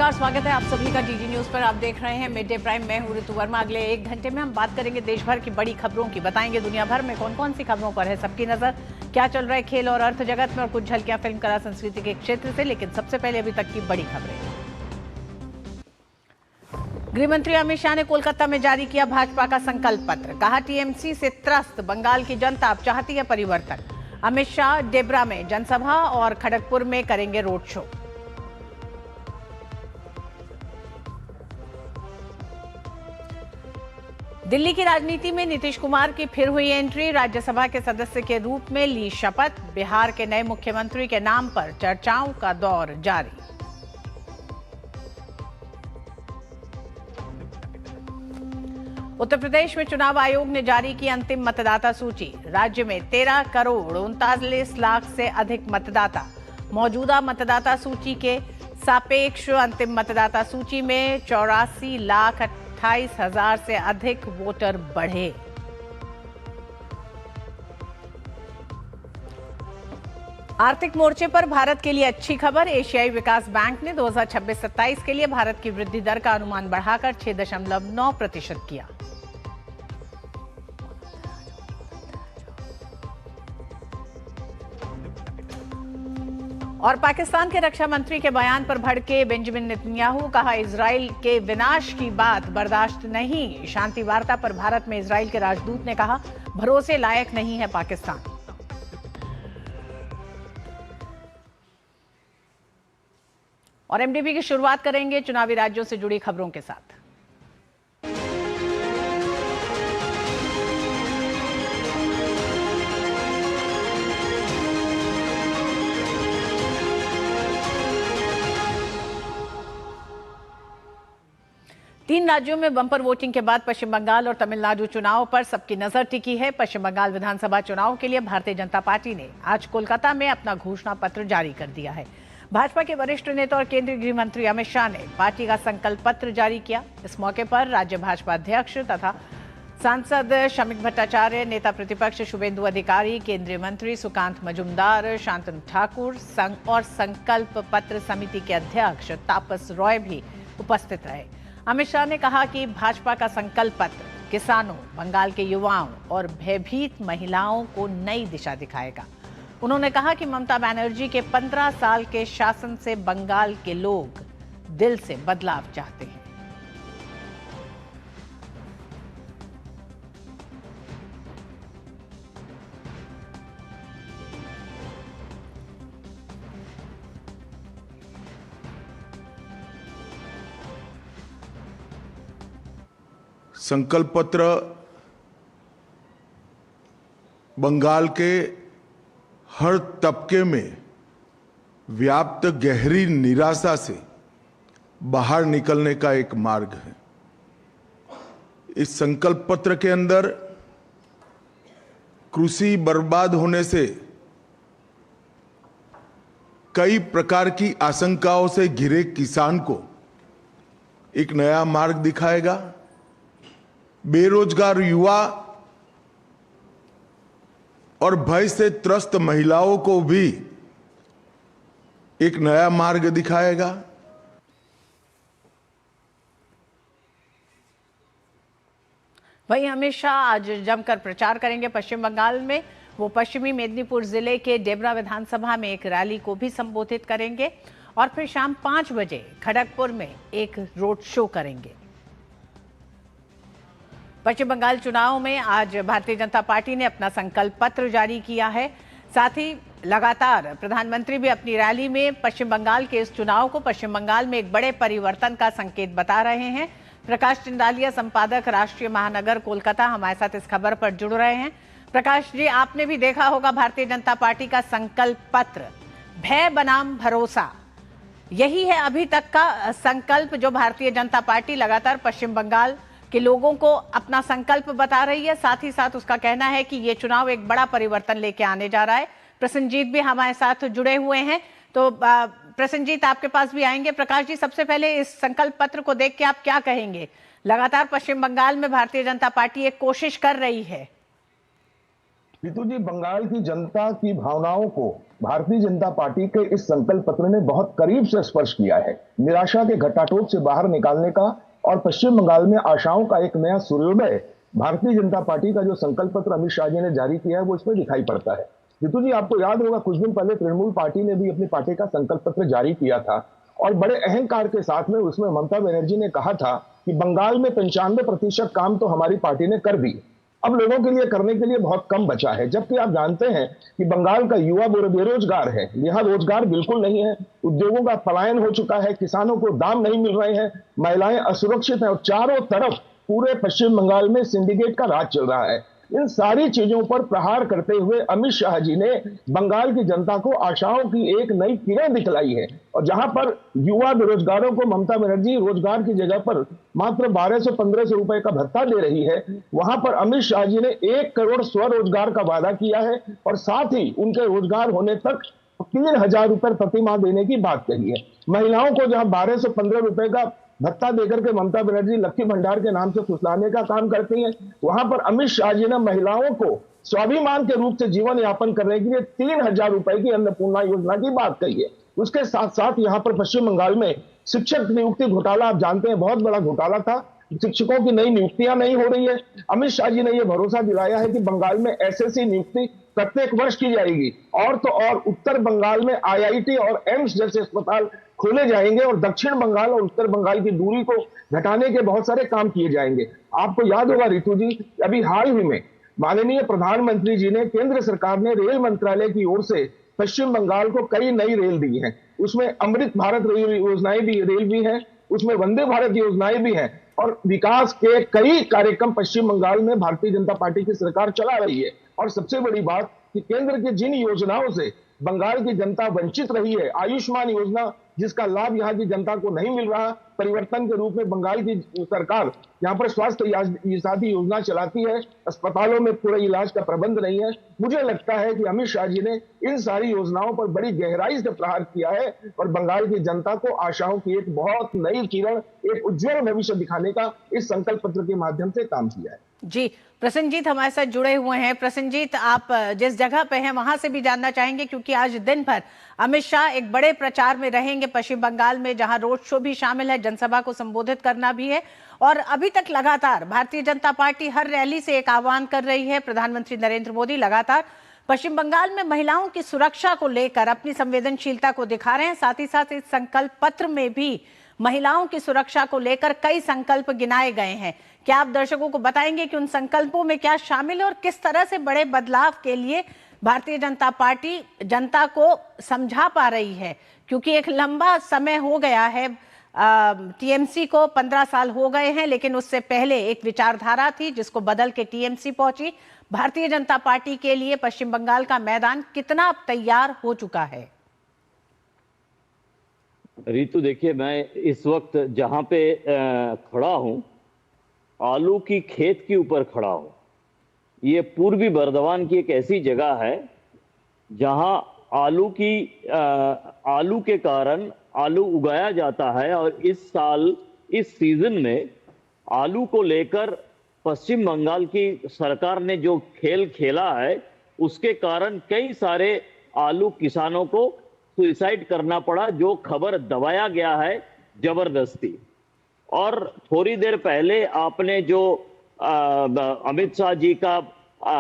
नमस्कार, स्वागत है आप सभी का डीडी न्यूज पर। आप देख रहे हैं मिड डे प्राइम। मैं हूं ऋतु वर्मा। अगले एक घंटे में हम बात करेंगे देश भर की बड़ी खबरों की, बताएंगे दुनिया भर में कौन कौन सी खबरों पर है सबकी नजर, क्या चल रहा है खेल और अर्थ जगत में, और कुछ झलकियां फिल्म कला संस्कृति के क्षेत्र से। लेकिन सबसे पहले अभी तक की बड़ी खबरें। गृह मंत्री अमित शाह ने कोलकाता में जारी किया भाजपा का संकल्प पत्र। कहा, टीएमसी से त्रस्त बंगाल की जनता अब चाहती है परिवर्तन। अमित शाह डेबरा में जनसभा और खड़गपुर में करेंगे रोड शो। दिल्ली की राजनीति में नीतीश कुमार की फिर हुई एंट्री। राज्यसभा के सदस्य के रूप में ली शपथ। बिहार के नए मुख्यमंत्री के नाम पर चर्चाओं का दौर जारी। उत्तर प्रदेश में चुनाव आयोग ने जारी की अंतिम मतदाता सूची। राज्य में 13,39,00,000 से अधिक मतदाता। मौजूदा मतदाता सूची के सापेक्ष अंतिम मतदाता सूची में 84,28,000 से अधिक वोटर बढ़े। आर्थिक मोर्चे पर भारत के लिए अच्छी खबर। एशियाई विकास बैंक ने 2026-27 के लिए भारत की वृद्धि दर का अनुमान बढ़ाकर 6.9% किया। और पाकिस्तान के रक्षा मंत्री के बयान पर भड़के बेंजामिन नेतन्याहू। कहा, इजराइल के विनाश की बात बर्दाश्त नहीं। शांति वार्ता पर भारत में इजराइल के राजदूत ने कहा, भरोसे लायक नहीं है पाकिस्तान। और एमडीबी की शुरुआत करेंगे चुनावी राज्यों से जुड़ी खबरों के साथ। 3 राज्यों में बंपर वोटिंग के बाद पश्चिम बंगाल और तमिलनाडु चुनाव पर सबकी नजर टिकी है। पश्चिम बंगाल विधानसभा चुनाव के लिए भारतीय जनता पार्टी ने आज कोलकाता में अपना घोषणा पत्र जारी कर दिया है। भाजपा के वरिष्ठ नेता और केंद्रीय गृह मंत्री अमित शाह ने पार्टी का संकल्प पत्र जारी किया। इस मौके पर राज्य भाजपा अध्यक्ष तथा सांसद शमीक भट्टाचार्य, नेता प्रतिपक्ष शुभेंदु अधिकारी, केंद्रीय मंत्री सुकांत मजूमदार, शांतनु ठाकुर और संकल्प पत्र समिति के अध्यक्ष तापस रॉय भी उपस्थित रहे। अमित शाह ने कहा कि भाजपा का संकल्प पत्र किसानों, बंगाल के युवाओं और भयभीत महिलाओं को नई दिशा दिखाएगा। उन्होंने कहा कि ममता बनर्जी के 15 साल के शासन से बंगाल के लोग दिल से बदलाव चाहते हैं। संकल्प पत्र बंगाल के हर तबके में व्याप्त गहरी निराशा से बाहर निकलने का एक मार्ग है। इस संकल्प पत्र के अंदर कृषि बर्बाद होने से कई प्रकार की आशंकाओं से घिरे किसान को एक नया मार्ग दिखाएगा। बेरोजगार युवा और भय से त्रस्त महिलाओं को भी एक नया मार्ग दिखाएगा। वहीं अमित शाह आज जमकर प्रचार करेंगे पश्चिम बंगाल में। वो पश्चिमी मेदिनीपुर जिले के डेबरा विधानसभा में एक रैली को भी संबोधित करेंगे और फिर शाम 5 बजे खड़गपुर में एक रोड शो करेंगे। पश्चिम बंगाल चुनाव में आज भारतीय जनता पार्टी ने अपना संकल्प पत्र जारी किया है। साथ ही लगातार प्रधानमंत्री भी अपनी रैली में पश्चिम बंगाल के इस चुनाव को पश्चिम बंगाल में एक बड़े परिवर्तन का संकेत बता रहे हैं। प्रकाश चिंदालिया, संपादक राष्ट्रीय महानगर कोलकाता, हमारे साथ इस खबर पर जुड़ रहे हैं। प्रकाश जी, आपने भी देखा होगा भारतीय जनता पार्टी का संकल्प पत्र, भय बनाम भरोसा, यही है अभी तक का संकल्प जो भारतीय जनता पार्टी लगातार पश्चिम बंगाल कि लोगों को अपना संकल्प बता रही है। साथ ही साथ उसका कहना है कि ये चुनाव एक बड़ा परिवर्तन लेके आने जा रहा है। प्रसन्नजीत भी हमारे साथ जुड़े हुए हैं, तो प्रसन्नजीत आपके पास भी आएंगे। प्रकाश जी, सबसे पहले इस संकल्प पत्र को देख के आप क्या कहेंगे? लगातार पश्चिम बंगाल में भारतीय जनता पार्टी एक कोशिश कर रही है। रितु जी, बंगाल की जनता की भावनाओं को भारतीय जनता पार्टी के इस संकल्प पत्र ने बहुत करीब से स्पर्श किया है। निराशा के घटाटोप से बाहर निकालने का और पश्चिम बंगाल में आशाओं का एक नया सूर्योदय भारतीय जनता पार्टी का जो संकल्प पत्र अमित शाह जी ने जारी किया है वो इसमें दिखाई पड़ता है। रितु जी, आपको याद होगा कुछ दिन पहले तृणमूल पार्टी ने भी अपनी पार्टी का संकल्प पत्र जारी किया था और बड़े अहंकार के साथ में उसमें ममता बनर्जी ने कहा था कि बंगाल में 95% काम तो हमारी पार्टी ने कर दी, अब लोगों के लिए करने के लिए बहुत कम बचा है। जबकि आप जानते हैं कि बंगाल का युवा बेरोजगार है, यहाँ रोजगार बिल्कुल नहीं है, उद्योगों का पलायन हो चुका है, किसानों को दाम नहीं मिल रहे हैं, महिलाएं असुरक्षित हैं और चारों तरफ पूरे पश्चिम बंगाल में सिंडिकेट का राज चल रहा है। इन सारी चीजों पर प्रहार करते हुए अमित शाह जी ने बंगाल की जनता को आशाओं की एक नई किरण दिखलाई है और जहां पर युवा बेरोजगारों को ममता बनर्जी रोजगार की जगह पर मात्र 1200-1500 रुपए का भत्ता दे रही है, वहां पर अमित शाह जी ने 1 करोड़ स्वरोजगार का वादा किया है और साथ ही उनके रोजगार होने तक 3000 रुपए प्रति माह देने की बात कही है। महिलाओं को जहां 1215 रुपए का भत्ता देकर के ममता बनर्जी लक्ष्मी भंडार के नाम से फुसलाने का काम करती हैं, वहां पर अमित शाह जी ने महिलाओं को स्वाभिमान के रूप से जीवन यापन करने के लिए 3000 रुपए की अन्नपूर्णा योजना की बात कही है। उसके साथ साथ यहाँ पर पश्चिम बंगाल में शिक्षक नियुक्ति घोटाला, आप जानते हैं बहुत बड़ा घोटाला था, शिक्षकों की नई नियुक्तियां नहीं हो रही है। अमित शाह जी ने यह भरोसा दिलाया है कि बंगाल में एसएससी नियुक्ति प्रत्येक वर्ष की जाएगी और तो और उत्तर बंगाल में आईआईटी और एम्स जैसे अस्पताल खोले जाएंगे और दक्षिण बंगाल और उत्तर बंगाल की दूरी को घटाने के बहुत सारे काम किए जाएंगे। आपको याद होगा रितु जी, अभी हाल ही में माननीय प्रधानमंत्री जी ने, केंद्र सरकार ने रेल मंत्रालय की ओर से पश्चिम बंगाल को कई नई रेल दी है। उसमें अमृत भारत रेल योजनाएं भी है, उसमें वंदे भारत योजनाएं भी हैं और विकास के कई कार्यक्रम पश्चिम बंगाल में भारतीय जनता पार्टी की सरकार चला रही है। और सबसे बड़ी बात कि केंद्र की जिन योजनाओं से बंगाल की जनता वंचित रही है, आयुष्मान योजना जिसका लाभ यहाँ की जनता को नहीं मिल रहा, परिवर्तन के रूप में बंगाल की सरकार यहाँ पर स्वास्थ्य साथी योजना चलाती है, अस्पतालों में पूरे इलाज का प्रबंध नहीं है। मुझे लगता है कि अमित शाह जी ने इन सारी योजनाओं पर बड़ी गहराई से प्रहार किया है और बंगाल की जनता को आशाओं की एक बहुत नई किरण, एक उज्जवल भविष्य दिखाने का इस संकल्प पत्र के माध्यम से काम किया है। जी, प्रसन्नजीत हमारे साथ जुड़े हुए हैं। प्रसन्नजीत, आप जिस जगह पे हैं वहां से भी जानना चाहेंगे क्योंकि आज दिन भर अमित शाह एक बड़े प्रचार में रहेंगे पश्चिम बंगाल में, जहां रोड शो भी शामिल है, जनसभा को संबोधित करना भी है और अभी तक लगातार भारतीय जनता पार्टी हर रैली से एक आह्वान कर रही है। प्रधानमंत्री नरेंद्र मोदी लगातार पश्चिम बंगाल में महिलाओं की सुरक्षा को लेकर अपनी संवेदनशीलता को दिखा रहे हैं। साथ ही साथ इस संकल्प पत्र में भी महिलाओं की सुरक्षा को लेकर कई संकल्प गिनाए गए हैं। क्या आप दर्शकों को बताएंगे कि उन संकल्पों में क्या शामिल है और किस तरह से बड़े बदलाव के लिए भारतीय जनता पार्टी जनता को समझा पा रही है? क्योंकि एक लंबा समय हो गया है, टीएमसी को 15 साल हो गए हैं, लेकिन उससे पहले एक विचारधारा थी जिसको बदल के टीएमसी पहुंची। भारतीय जनता पार्टी के लिए पश्चिम बंगाल का मैदान कितना तैयार हो चुका है? रितु, देखिए, मैं इस वक्त जहां पे खड़ा हूं, आलू की खेत के ऊपर खड़ा हूं। ये पूर्वी बर्दवान की एक ऐसी जगह है जहां आलू के कारण आलू उगाया जाता है और इस साल इस सीजन में आलू को लेकर पश्चिम बंगाल की सरकार ने जो खेल खेला है उसके कारण कई सारे आलू किसानों को सुसाइड करना पड़ा, जो खबर दबाया गया है जबरदस्ती। और थोड़ी देर पहले आपने जो अमित शाह जी का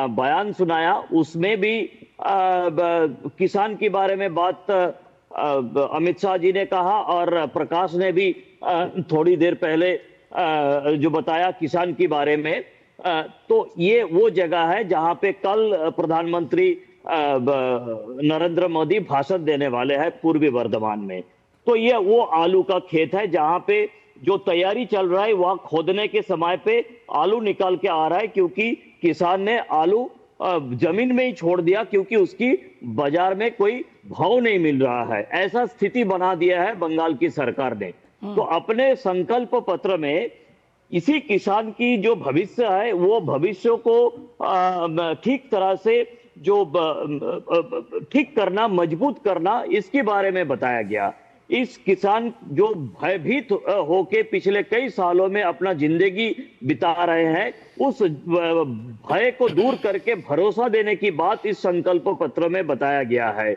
बयान सुनाया उसमें भी किसान के बारे में बात अमित शाह जी ने कहा और प्रकाश ने भी थोड़ी देर पहले जो बताया किसान के बारे में। तो ये वो जगह है जहां पे कल प्रधानमंत्री नरेंद्र मोदी भाषण देने वाले हैं पूर्वी बर्दवान में। तो ये वो आलू का खेत है जहां पे जो तैयारी चल रहा है, वहां खोदने के समय पे आलू निकाल के आ रहा है क्योंकि किसान ने आलू जमीन में ही छोड़ दिया क्योंकि उसकी बाजार में कोई भाव नहीं मिल रहा है। ऐसा स्थिति बना दिया है बंगाल की सरकार ने। तो अपने संकल्प पत्र में इसी किसान की जो भविष्य है वो भविष्य को ठीक तरह से जो ठीक करना, मजबूत करना, इसके बारे में बताया गया। इस किसान जो भयभीत होके पिछले कई सालों में अपना जिंदगी बिता रहे हैं, उस भय को दूर करके भरोसा देने की बात इस संकल्प पत्र में बताया गया है।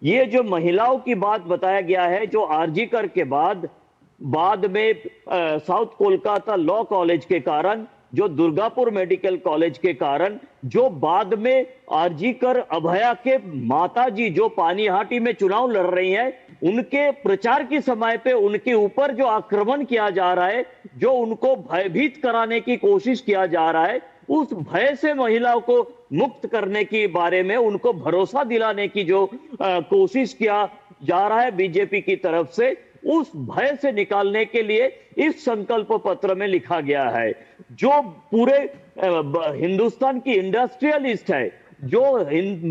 ये जो महिलाओं की बात बताया गया है, जो आरजीकर के बाद में साउथ कोलकाता लॉ कॉलेज के कारण, जो दुर्गापुर मेडिकल कॉलेज के कारण, जो बाद में आरजीकर अभया के माताजी जो पानीहाटी में चुनाव लड़ रही हैं, उनके प्रचार के समय पे उनके ऊपर जो आक्रमण किया जा रहा है, जो उनको भयभीत कराने की कोशिश किया जा रहा है, उस भय से महिलाओं को मुक्त करने के बारे में उनको भरोसा दिलाने की जो कोशिश किया जा रहा है बीजेपी की तरफ से, उस भय से निकालने के लिए इस संकल्प पत्र में लिखा गया है। जो पूरे हिंदुस्तान की इंडस्ट्रियलिस्ट है, जो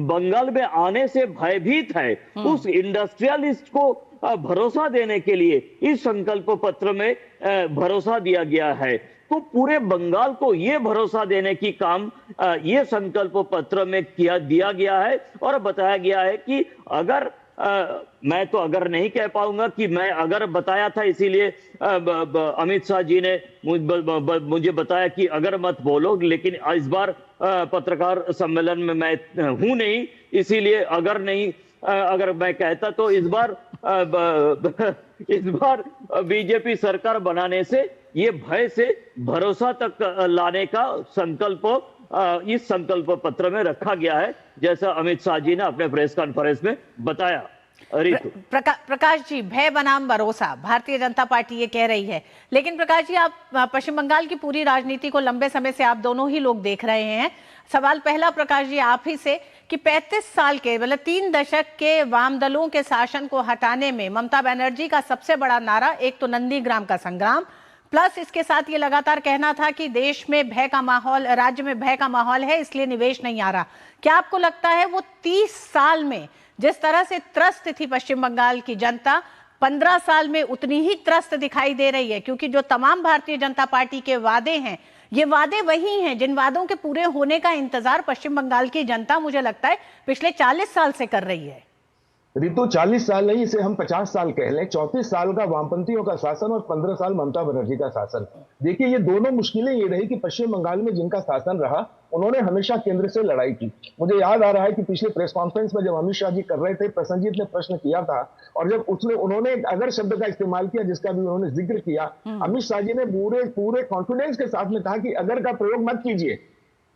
बंगाल में आने से भयभीत है, उस इंडस्ट्रियलिस्ट को भरोसा देने के लिए इस संकल्प पत्र में भरोसा दिया गया है। तो पूरे बंगाल को यह भरोसा देने की काम ये संकल्प पत्र में दिया गया है और बताया गया है कि अगर मैं तो अगर नहीं कह पाऊंगा कि मैं अगर बताया था, इसीलिए अमित शाह जी ने मुझे बताया कि अगर मत बोलो, लेकिन इस बार पत्रकार सम्मेलन में मैं हूं नहीं, इसीलिए अगर मैं कहता तो इस बार बीजेपी सरकार बनाने से ये भय से भरोसा तक लाने का संकल्प इस संकल्प पत्र में रखा गया है, जैसा अमित शाह जी ने अपने प्रेस कॉन्फ्रेंस में बताया। प्रकाश जी, भय बनाम भरोसा भारतीय जनता पार्टी ये कह रही है, लेकिन प्रकाश जी, आप पश्चिम बंगाल की पूरी राजनीति को लंबे समय से आप दोनों ही लोग देख रहे हैं। सवाल पहला प्रकाश जी आप ही से कि 35 साल के मतलब 3 दशक के वाम दलों के शासन को हटाने में ममता बनर्जी का सबसे बड़ा नारा एक तो नंदीग्राम का संग्राम, प्लस इसके साथ ये लगातार कहना था कि देश में भय का माहौल, राज्य में भय का माहौल है, इसलिए निवेश नहीं आ रहा। क्या आपको लगता है वो 30 साल में जिस तरह से त्रस्त थी पश्चिम बंगाल की जनता, 15 साल में उतनी ही त्रस्त दिखाई दे रही है? क्योंकि जो तमाम भारतीय जनता पार्टी के वादे हैं, ये वादे वही हैं जिन वादों के पूरे होने का इंतजार पश्चिम बंगाल की जनता, मुझे लगता है, पिछले 40 साल से कर रही है। रितु, 40 साल नहीं, इसे हम 50 साल कह लें। 34 साल का वामपंथियों का शासन और 15 साल ममता बनर्जी का शासन। देखिए, ये दोनों मुश्किलें ये रही कि पश्चिम बंगाल में जिनका शासन रहा, उन्होंने हमेशा केंद्र से लड़ाई की। मुझे याद आ रहा है कि पिछले प्रेस कॉन्फ्रेंस में जब अमित शाह जी कर रहे थे, प्रसन्नजीत ने प्रश्न किया था, और जब उन्होंने अगर शब्द का इस्तेमाल किया, जिसका भी उन्होंने जिक्र किया, अमित शाह जी ने पूरे कॉन्फिडेंस के साथ में कहा कि अगर का प्रयोग मत कीजिए,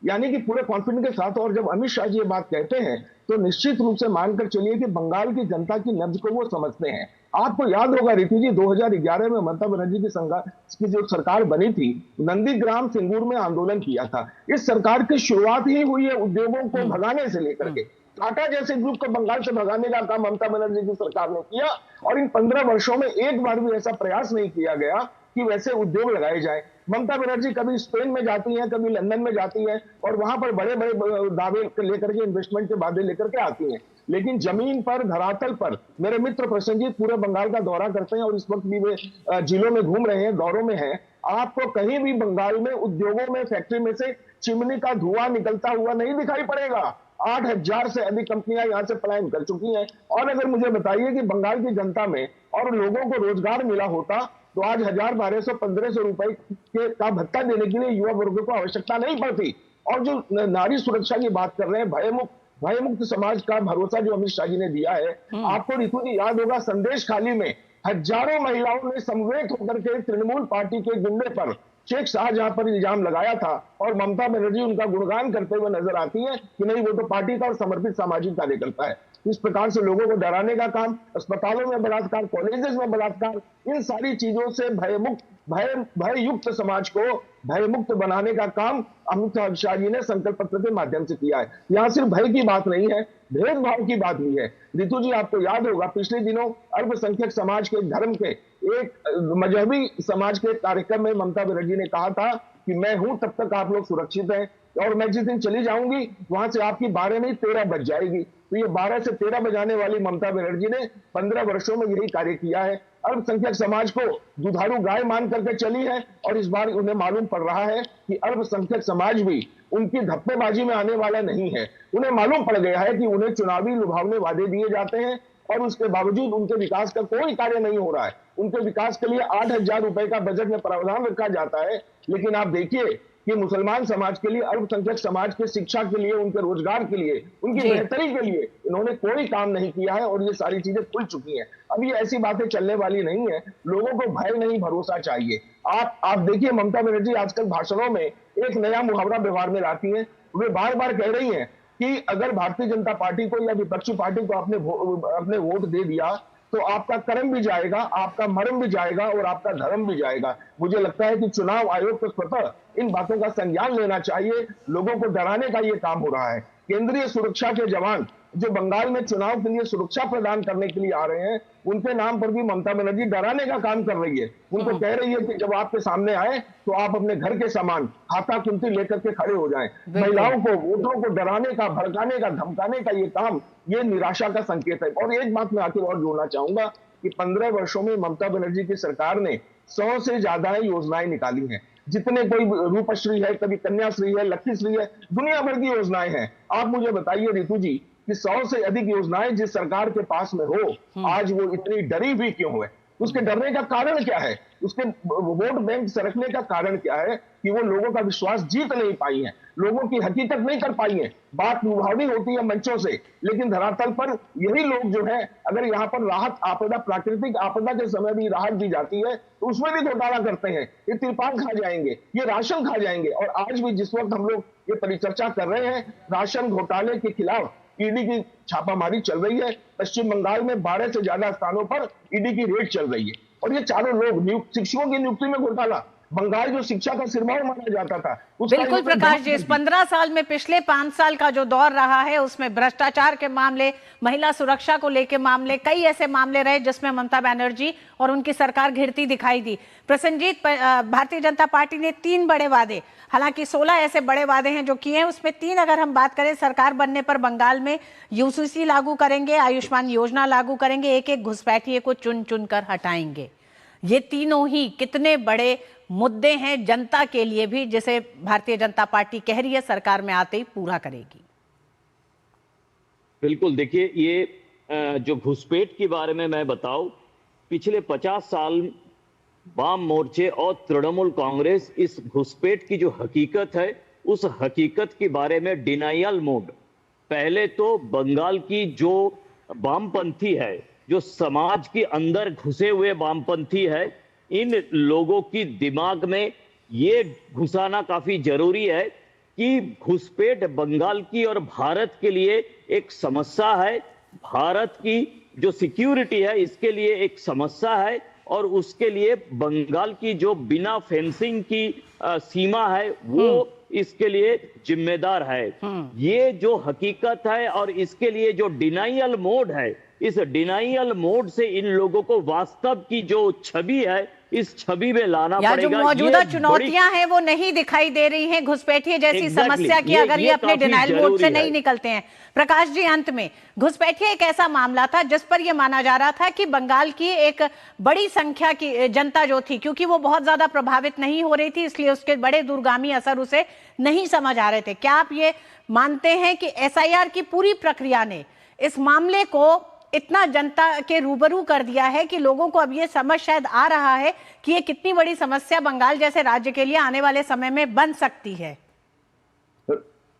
यानी कि पूरे कॉन्फिडेंस के साथ। और जब अमित शाह जी ये बात कहते हैं तो निश्चित रूप से मानकर चलिए कि बंगाल की जनता की नब्ज को वो समझते हैं। आपको याद होगा रितु जी, 2011 में ममता बनर्जी की जो सरकार बनी थी, नंदीग्राम सिंगूर में आंदोलन किया था। इस सरकार की शुरुआत ही हुई है उद्योगों को भगाने से लेकर के टाटा जैसे ग्रुप को बंगाल से भगाने का काम ममता बनर्जी की सरकार ने किया। और इन 15 वर्षों में एक बार भी ऐसा प्रयास नहीं किया गया कि वैसे उद्योग लगाए जाए। ममता बनर्जी कभी स्पेन में जाती हैं, कभी लंदन में जाती हैं, और वहां पर बड़े बड़े दावे लेकर के, इन्वेस्टमेंट के वादे लेकर के आती हैं, लेकिन जमीन पर, धरातल पर मेरे मित्र प्रसन्नजीत पूरे बंगाल का दौरा करते हैं और इस वक्त भी वे जिलों में घूम रहे हैं, दौरों में हैं। आपको कहीं भी बंगाल में उद्योगों में, फैक्ट्री में से चिमनी का धुआं निकलता हुआ नहीं दिखाई पड़ेगा। 8,000 से अधिक कंपनियां यहां से पलायन कर चुकी हैं। और अगर मुझे बताइए कि बंगाल की जनता में और लोगों को रोजगार मिला होता तो आज 1,000, 1,200, 1,500 रुपए का भत्ता देने के लिए युवा वर्ग को आवश्यकता नहीं पड़ती। और जो नारी सुरक्षा की बात कर रहे हैं, भयमुक्त समाज का भरोसा जो अमित शाह जी ने दिया है, आपको रितु जी याद होगा, संदेश खाली में हजारों महिलाओं ने समवेत होकर के तृणमूल पार्टी के गुंडे पर, शेख शाहजहां पर इल्जाम लगाया था, और ममता बनर्जी उनका गुणगान करते हुए नजर आती है कि नहीं, वो तो पार्टी का और समर्पित सामाजिक कार्यकर्ता है। इस प्रकार से लोगों को डराने का काम, अस्पतालों में बलात्कार, कॉलेजेस में बलात्कार, इन सारी चीजों से भययुक्त समाज को भयमुक्त बनाने का काम अमित शाह जी ने संकल्प पत्र के माध्यम से किया है। यहाँ सिर्फ भय की बात नहीं है, भेदभाव की बात भी है। रितु जी, आपको याद होगा पिछले दिनों अल्पसंख्यक समाज के, धर्म के, एक मजहबी समाज के कार्यक्रम में ममता बनर्जी ने कहा था कि मैं हूं तब तक आप लोग सुरक्षित हैं, और मैं जिस दिन चली जाऊंगी वहां से आपकी 12 नहीं 13 बज जाएगी। तो ये 12 से 13 बजाने वाली ममता बनर्जी ने 15 वर्षों में यही कार्य किया है। अल्पसंख्यक समाज को दुधारू गाय मान करके चली है, और इस बार उन्हें मालूम पड़ रहा है कि अल्पसंख्यक समाज भी उनकी धप्पेबाजी में आने वाला नहीं है। उन्हें मालूम पड़ गया है कि उन्हें चुनावी लुभावने वादे दिए जाते हैं और उसके बावजूद उनके विकास का कोई कार्य नहीं हो रहा है। उनके विकास के लिए 8,000 रुपए का बजट में प्रावधान रखा जाता है, लेकिन आप देखिए कि मुसलमान समाज के लिए, अल्पसंख्यक समाज के शिक्षा के लिए, उनके रोजगार के लिए, उनकी बेहतरी के लिए इन्होंने कोई काम नहीं किया है और ये सारी चीजें खुल चुकी हैं। अब ये ऐसी बातें चलने वाली नहीं है। लोगों को भय नहीं, भरोसा चाहिए। आप देखिए ममता बनर्जी आजकल भाषणों में एक नया मुहावरा व्यवहार में लाती हैं। वे बार बार कह रही हैं कि अगर भारतीय जनता पार्टी को या विपक्षी पार्टी को अपने वोट दे दिया तो आपका कर्म भी जाएगा, आपका मर्म भी जाएगा और आपका धर्म भी जाएगा। मुझे लगता है कि चुनाव आयोग को स्वतः इन बातों का संज्ञान लेना चाहिए। लोगों को डराने का ये काम हो रहा है। केंद्रीय सुरक्षा के जवान जो बंगाल में चुनाव के लिए सुरक्षा प्रदान करने के लिए आ रहे हैं, उनके नाम पर भी ममता बनर्जी डराने का काम कर रही है। उनको कह रही है कि जब आपके सामने आए तो आप अपने घर के सामान हाथा कुंती लेकर के खड़े हो जाएं। महिलाओं को, वोटरों को डराने का, भड़काने का, धमकाने का ये काम, ये निराशा का संकेत है। और एक बात मैं आखिर और जोड़ना चाहूंगा कि 15 वर्षों में ममता बनर्जी की सरकार ने 100 से ज्यादा योजनाएं निकाली हैं। जितने कोई रूपश्री है, कभी कन्याश्री है, लक्ष्मीश्री है, दुनिया भर की योजनाएं हैं। आप मुझे बताइए रितु जी कि 100 से अधिक योजनाएं जिस सरकार के पास में हो, आज वो इतनी डरी हुई क्यों है? उसके डरने का कारण क्या है? उसके वोट बैंक सरकने का कारण क्या है? कि वो लोगों का विश्वास जीत नहीं पाई है, लोगों की हकीकत नहीं कर पाई है। बात लुभावनी होती है मंचों से, लेकिन धरातल पर यही लोग जो है, अगर यहाँ पर राहत आपदा, प्राकृतिक आपदा के समय भी राहत दी जाती है तो उसमें भी घोटाला करते हैं। ये तिरपाल खा जाएंगे, ये राशन खा जाएंगे। और आज भी जिस वक्त हम लोग ये परिचर्चा कर रहे हैं, राशन घोटाले के खिलाफ ईडी की छापामारी चल रही है। पश्चिम बंगाल में 12 से ज्यादा स्थानों पर ईडी की रेड चल रही है। और ये चारों लोग शिक्षकों की नियुक्ति में घोटाला, बंगाल जो शिक्षा का सिरमौर माना जाता था, बिल्कुल प्रकाश जी, इस 15 साल में पिछले 5 साल का जो दौर रहा है उसमें भ्रष्टाचार के मामले, महिला सुरक्षा को लेकर मामले, कई ऐसे मामले रहे जिसमें ममता बनर्जी और उनकी सरकार घिरती दिखाई दी। प्रसन्नजीत, भारतीय जनता पार्टी ने 3 बड़े वादे, हालांकि 16 ऐसे बड़े वादे हैं जो किए हैं, उसमें 3 अगर हम बात करें, सरकार बनने पर बंगाल में यूसीसी लागू करेंगे, आयुष्मान योजना लागू करेंगे, एक घुसपैठिए को चुन चुन कर हटाएंगे। ये तीनों ही कितने बड़े मुद्दे हैं जनता के लिए भी, जिसे भारतीय जनता पार्टी कह रही है सरकार में आते ही पूरा करेगी। बिल्कुल, देखिए ये जो घुसपैठ के बारे में मैं बताऊं, पिछले 50 साल वाम मोर्चे और तृणमूल कांग्रेस इस घुसपैठ की जो हकीकत है, उस हकीकत के बारे में डिनाइल मोड, पहले तो बंगाल की जो वामपंथी है, जो समाज के अंदर घुसे हुए वामपंथी है, इन लोगों की दिमाग में ये घुसाना काफी जरूरी है कि घुसपैठ बंगाल की और भारत के लिए एक समस्या है, भारत की जो सिक्योरिटी है इसके लिए एक समस्या है, और उसके लिए बंगाल की जो बिना फेंसिंग की सीमा है वो इसके लिए जिम्मेदार है। ये जो हकीकत है और इसके लिए जो डिनाइल मोड है, इस डिनाइल मोड से इन लोगों को वास्तव की जो छवि है, इस छवि में लाना पड़ेगा। जो मौजूदा चुनौतियां हैं वो नहीं दिखाई दे रही हैं घुसपैठिए जैसी समस्या की, अगर ये अपने डिनाइल मोड से नहीं निकलते हैं। प्रकाश जी, अंत में घुसपैठिए एक ऐसा मामला था जिस पर यह माना जा रहा था कि बंगाल की एक बड़ी संख्या की जनता जो थी, क्योंकि वो बहुत ज्यादा प्रभावित नहीं हो रही थी, इसलिए उसके बड़े दूरगामी असर उसे नहीं समझ आ रहे थे। क्या आप ये मानते हैं कि एसआईआर की पूरी प्रक्रिया ने इस मामले को इतना जनता के रूबरू कर दिया है कि लोगों को अब ये समझ शायद आ रहा है कि ये कितनी बड़ी समस्या बंगाल जैसे राज्य के लिए आने वाले समय में बन सकती है?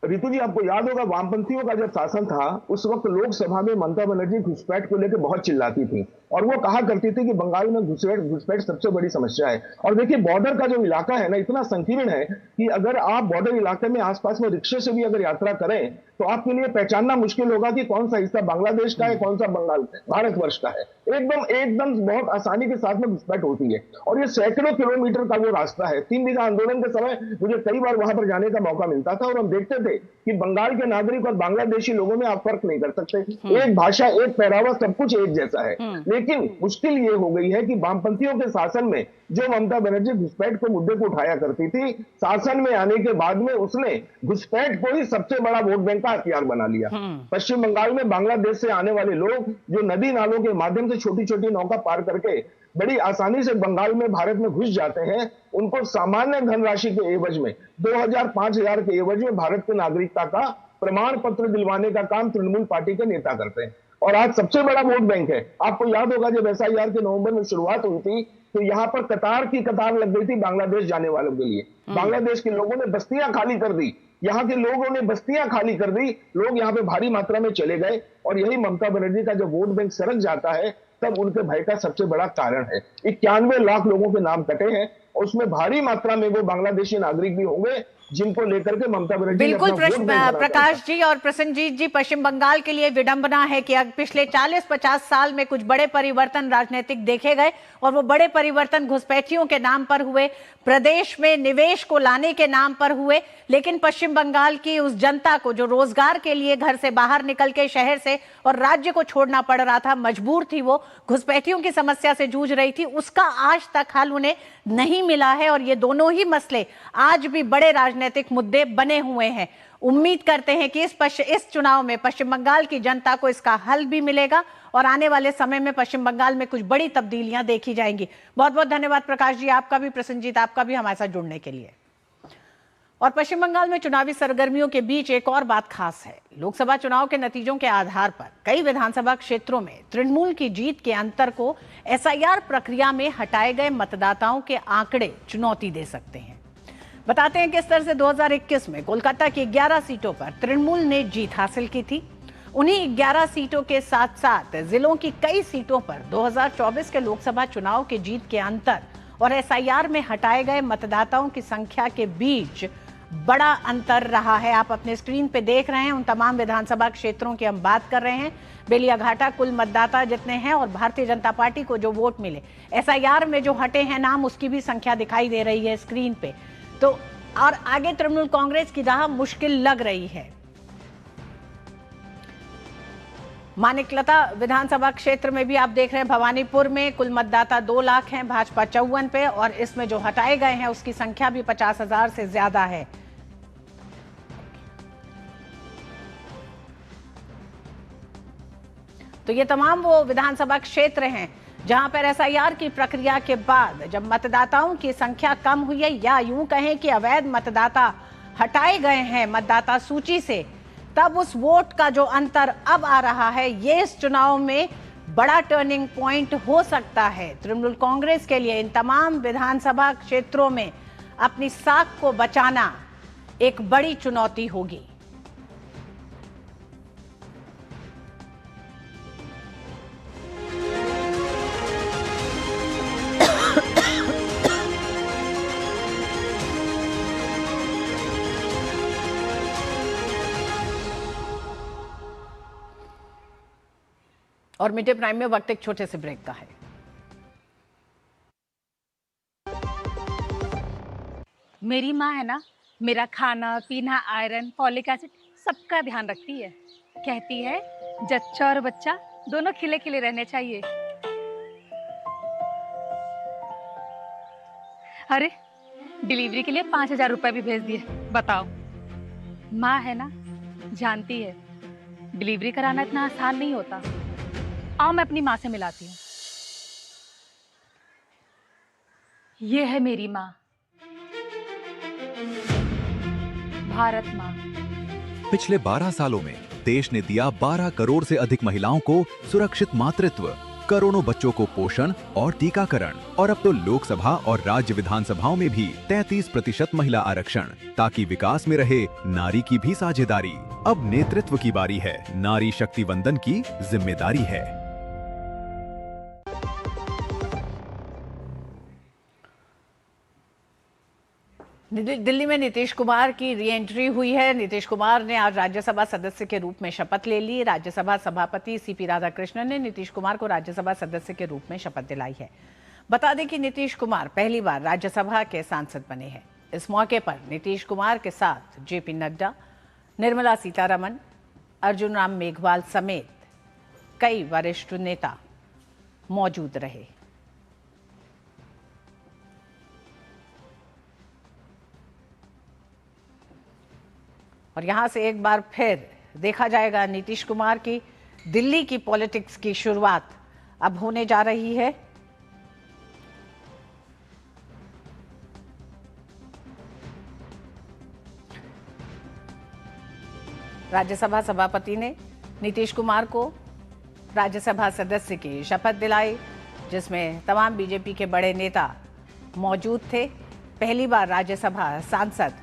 रितु जी, आपको याद होगा वामपंथियों का जब शासन था उस वक्त लोकसभा में ममता बनर्जी घुसपैठ को लेकर बहुत चिल्लाती थी और वो कहा करती थी कि बंगाल में घुसपैठ सबसे बड़ी समस्या है। और देखिए बॉर्डर का जो इलाका है ना, इतना संकीर्ण है कि अगर आप बॉर्डर इलाके में आसपास में रिक्शे से भी अगर यात्रा करें तो आपके लिए पहचानना मुश्किल होगा कि कौन सा हिस्सा बांग्लादेश का है, कौन सा बंगाल भारतवर्ष का है। एकदम बहुत आसानी के साथ में घुसपैठ होती है और ये सैकड़ों किलोमीटर का वो रास्ता है। 3 बीघा आंदोलन के समय मुझे कई बार वहां पर जाने का मौका मिलता था और हम देखते थे कि बंगाल के नागरिक और बांग्लादेशी लोगों में आप फर्क नहीं कर सकते, एक भाषा, एक पहरावा, सब कुछ एक जैसा है। लेकिन मुश्किल ये हो गई है कि वामपंथियों के शासन में जो ममता बनर्जी घुसपैठ के मुद्दे को उठाया करती थी, शासन में आने के बाद में उसने घुसपैठ को ही सबसे बड़ा वोट बैंक का हथियार बना लिया। पश्चिम बंगाल में बांग्लादेश से आने वाले लोग जो नदी नालों के माध्यम से छोटी छोटी नौका पार करके बड़ी आसानी से बंगाल में, भारत में घुस जाते हैं, उनको सामान्य धनराशि के एवज में 2000-5000 के एवज में भारत की नागरिकता का प्रमाण पत्र दिलवाने का काम तृणमूल पार्टी के नेता करते हैं। और आज सबसे बड़ा वोट बैंक है। आपको याद होगा जब SIR के नवंबर में शुरुआत हुई थी तो यहाँ पर कतार की कतार लग गई थी बांग्लादेश जाने वालों के लिए। बांग्लादेश के लोगों ने बस्तियां खाली कर दी, यहाँ के लोगों ने बस्तियां खाली कर दी, लोग यहाँ पे भारी मात्रा में चले गए। और यही ममता बनर्जी का जब वोट बैंक सरक जाता है तब उनके भय का सबसे बड़ा कारण है। 91 लाख लोगों के नाम कटे हैं और उसमें भारी मात्रा में वो बांग्लादेशी नागरिक भी होंगे जिनको लेकर के ममता बनर्जी बिल्कुल प्रकाश जी और प्रसन्नजीत जी, पश्चिम बंगाल के लिए विडंबना है कि पिछले 40-50 साल में कुछ बड़े परिवर्तन राजनीतिक देखे गए और वो बड़े परिवर्तन घुसपैठियों के नाम पर हुए, प्रदेश में निवेश को लाने के नाम पर हुए, लेकिन पश्चिम बंगाल की उस जनता को जो रोजगार के लिए घर से बाहर निकल के शहर से और राज्य को छोड़ना पड़ रहा था, मजबूर थी, वो घुसपैठियों की समस्या से जूझ रही थी, उसका आज तक हल उन्हें नहीं मिला है। और ये दोनों ही मसले आज भी बड़े राजनीतिक मुद्दे बने हुए हैं। उम्मीद करते हैं कि इस चुनाव में पश्चिम बंगाल की जनता को इसका हल भी मिलेगा और आने वाले समय में पश्चिम बंगाल में कुछ बड़ी तब्दीलियां देखी जाएंगी। बहुत बहुत धन्यवाद प्रकाश जी, आपका भी, प्रसन्नजीत आपका भी हमारे साथ जुड़ने के लिए। और पश्चिम बंगाल में चुनावी सरगर्मियों के बीच एक और बात खास है। लोकसभा चुनाव के नतीजों के आधार पर कई विधानसभा क्षेत्रों में तृणमूल की जीत के अंतर को SIR प्रक्रिया में हटाए गए मतदाताओं के आंकड़े चुनौती दे सकते हैं। बताते हैं किस तरह से 2021 में कोलकाता की 11 सीटों पर तृणमूल ने जीत हासिल की थी। उन्हीं 11 सीटों के साथ साथ जिलों की कई सीटों पर 2024 के लोकसभा चुनाव के जीत के अंतर और SIR में हटाए गए मतदाताओं की संख्या के बीच बड़ा अंतर रहा है। आप अपने स्क्रीन पे देख रहे हैं, उन तमाम विधानसभा क्षेत्रों की हम बात कर रहे हैं। बेलियाघाटा कुल मतदाता जितने हैं और भारतीय जनता पार्टी को जो वोट मिले, SIR में जो हटे हैं नाम, उसकी भी संख्या दिखाई दे रही है स्क्रीन पे। तो और आगे तृणमूल कांग्रेस की राह मुश्किल लग रही है। मानिकलता विधानसभा क्षेत्र में भी आप देख रहे हैं, भवानीपुर में कुल मतदाता 2 लाख हैं, भाजपा 54 पे, और इसमें जो हटाए गए हैं उसकी संख्या भी 50,000 से ज्यादा है। तो ये तमाम वो विधानसभा क्षेत्र हैं जहां पर SIR की प्रक्रिया के बाद जब मतदाताओं की संख्या कम हुई है, या यूं कहें कि अवैध मतदाता हटाए गए हैं मतदाता सूची से, तब उस वोट का जो अंतर अब आ रहा है, ये इस चुनाव में बड़ा टर्निंग पॉइंट हो सकता है तृणमूल कांग्रेस के लिए। इन तमाम विधानसभा क्षेत्रों में अपनी साख को बचाना एक बड़ी चुनौती होगी। और मिड डे प्राइम में वक्त एक छोटे से ब्रेक का है। मेरी माँ है ना, मेरा खाना पीना, आयरन, फॉलिक एसिड सबका ध्यान रखती है। कहती है जच्चा और बच्चा दोनों खिले खिले रहने चाहिए। अरे डिलीवरी के लिए 5,000 रुपए भी भेज दिए। बताओ, माँ है ना, जानती है डिलीवरी कराना इतना आसान नहीं होता। आओ मैं अपनी माँ से मिलाती हूँ। ये है मेरी माँ, भारत माँ। पिछले 12 सालों में देश ने दिया 12 करोड़ से अधिक महिलाओं को सुरक्षित मातृत्व, करोड़ों बच्चों को पोषण और टीकाकरण, और अब तो लोकसभा और राज्य विधानसभाओं में भी 33% महिला आरक्षण, ताकि विकास में रहे नारी की भी साझेदारी। अब नेतृत्व की बारी है, नारी शक्ति वंदन की जिम्मेदारी है। दिल्ली में नीतीश कुमार की री एंट्री हुई है। नीतीश कुमार ने आज राज्यसभा सदस्य के रूप में शपथ ले ली। राज्यसभा सभापति CP राधाकृष्णन ने नीतीश कुमार को राज्यसभा सदस्य के रूप में शपथ दिलाई है। बता दें कि नीतीश कुमार पहली बार राज्यसभा के सांसद बने हैं। इस मौके पर नीतीश कुमार के साथ JP नड्डा, निर्मला सीतारमण, अर्जुन राम मेघवाल समेत कई वरिष्ठ नेता मौजूद रहे। और यहां से एक बार फिर देखा जाएगा नीतीश कुमार की दिल्ली की पॉलिटिक्स की शुरुआत अब होने जा रही है। राज्यसभा सभापति ने नीतीश कुमार को राज्यसभा सदस्य की शपथ दिलाई, जिसमें तमाम बीजेपी के बड़े नेता मौजूद थे। पहली बार राज्यसभा सांसद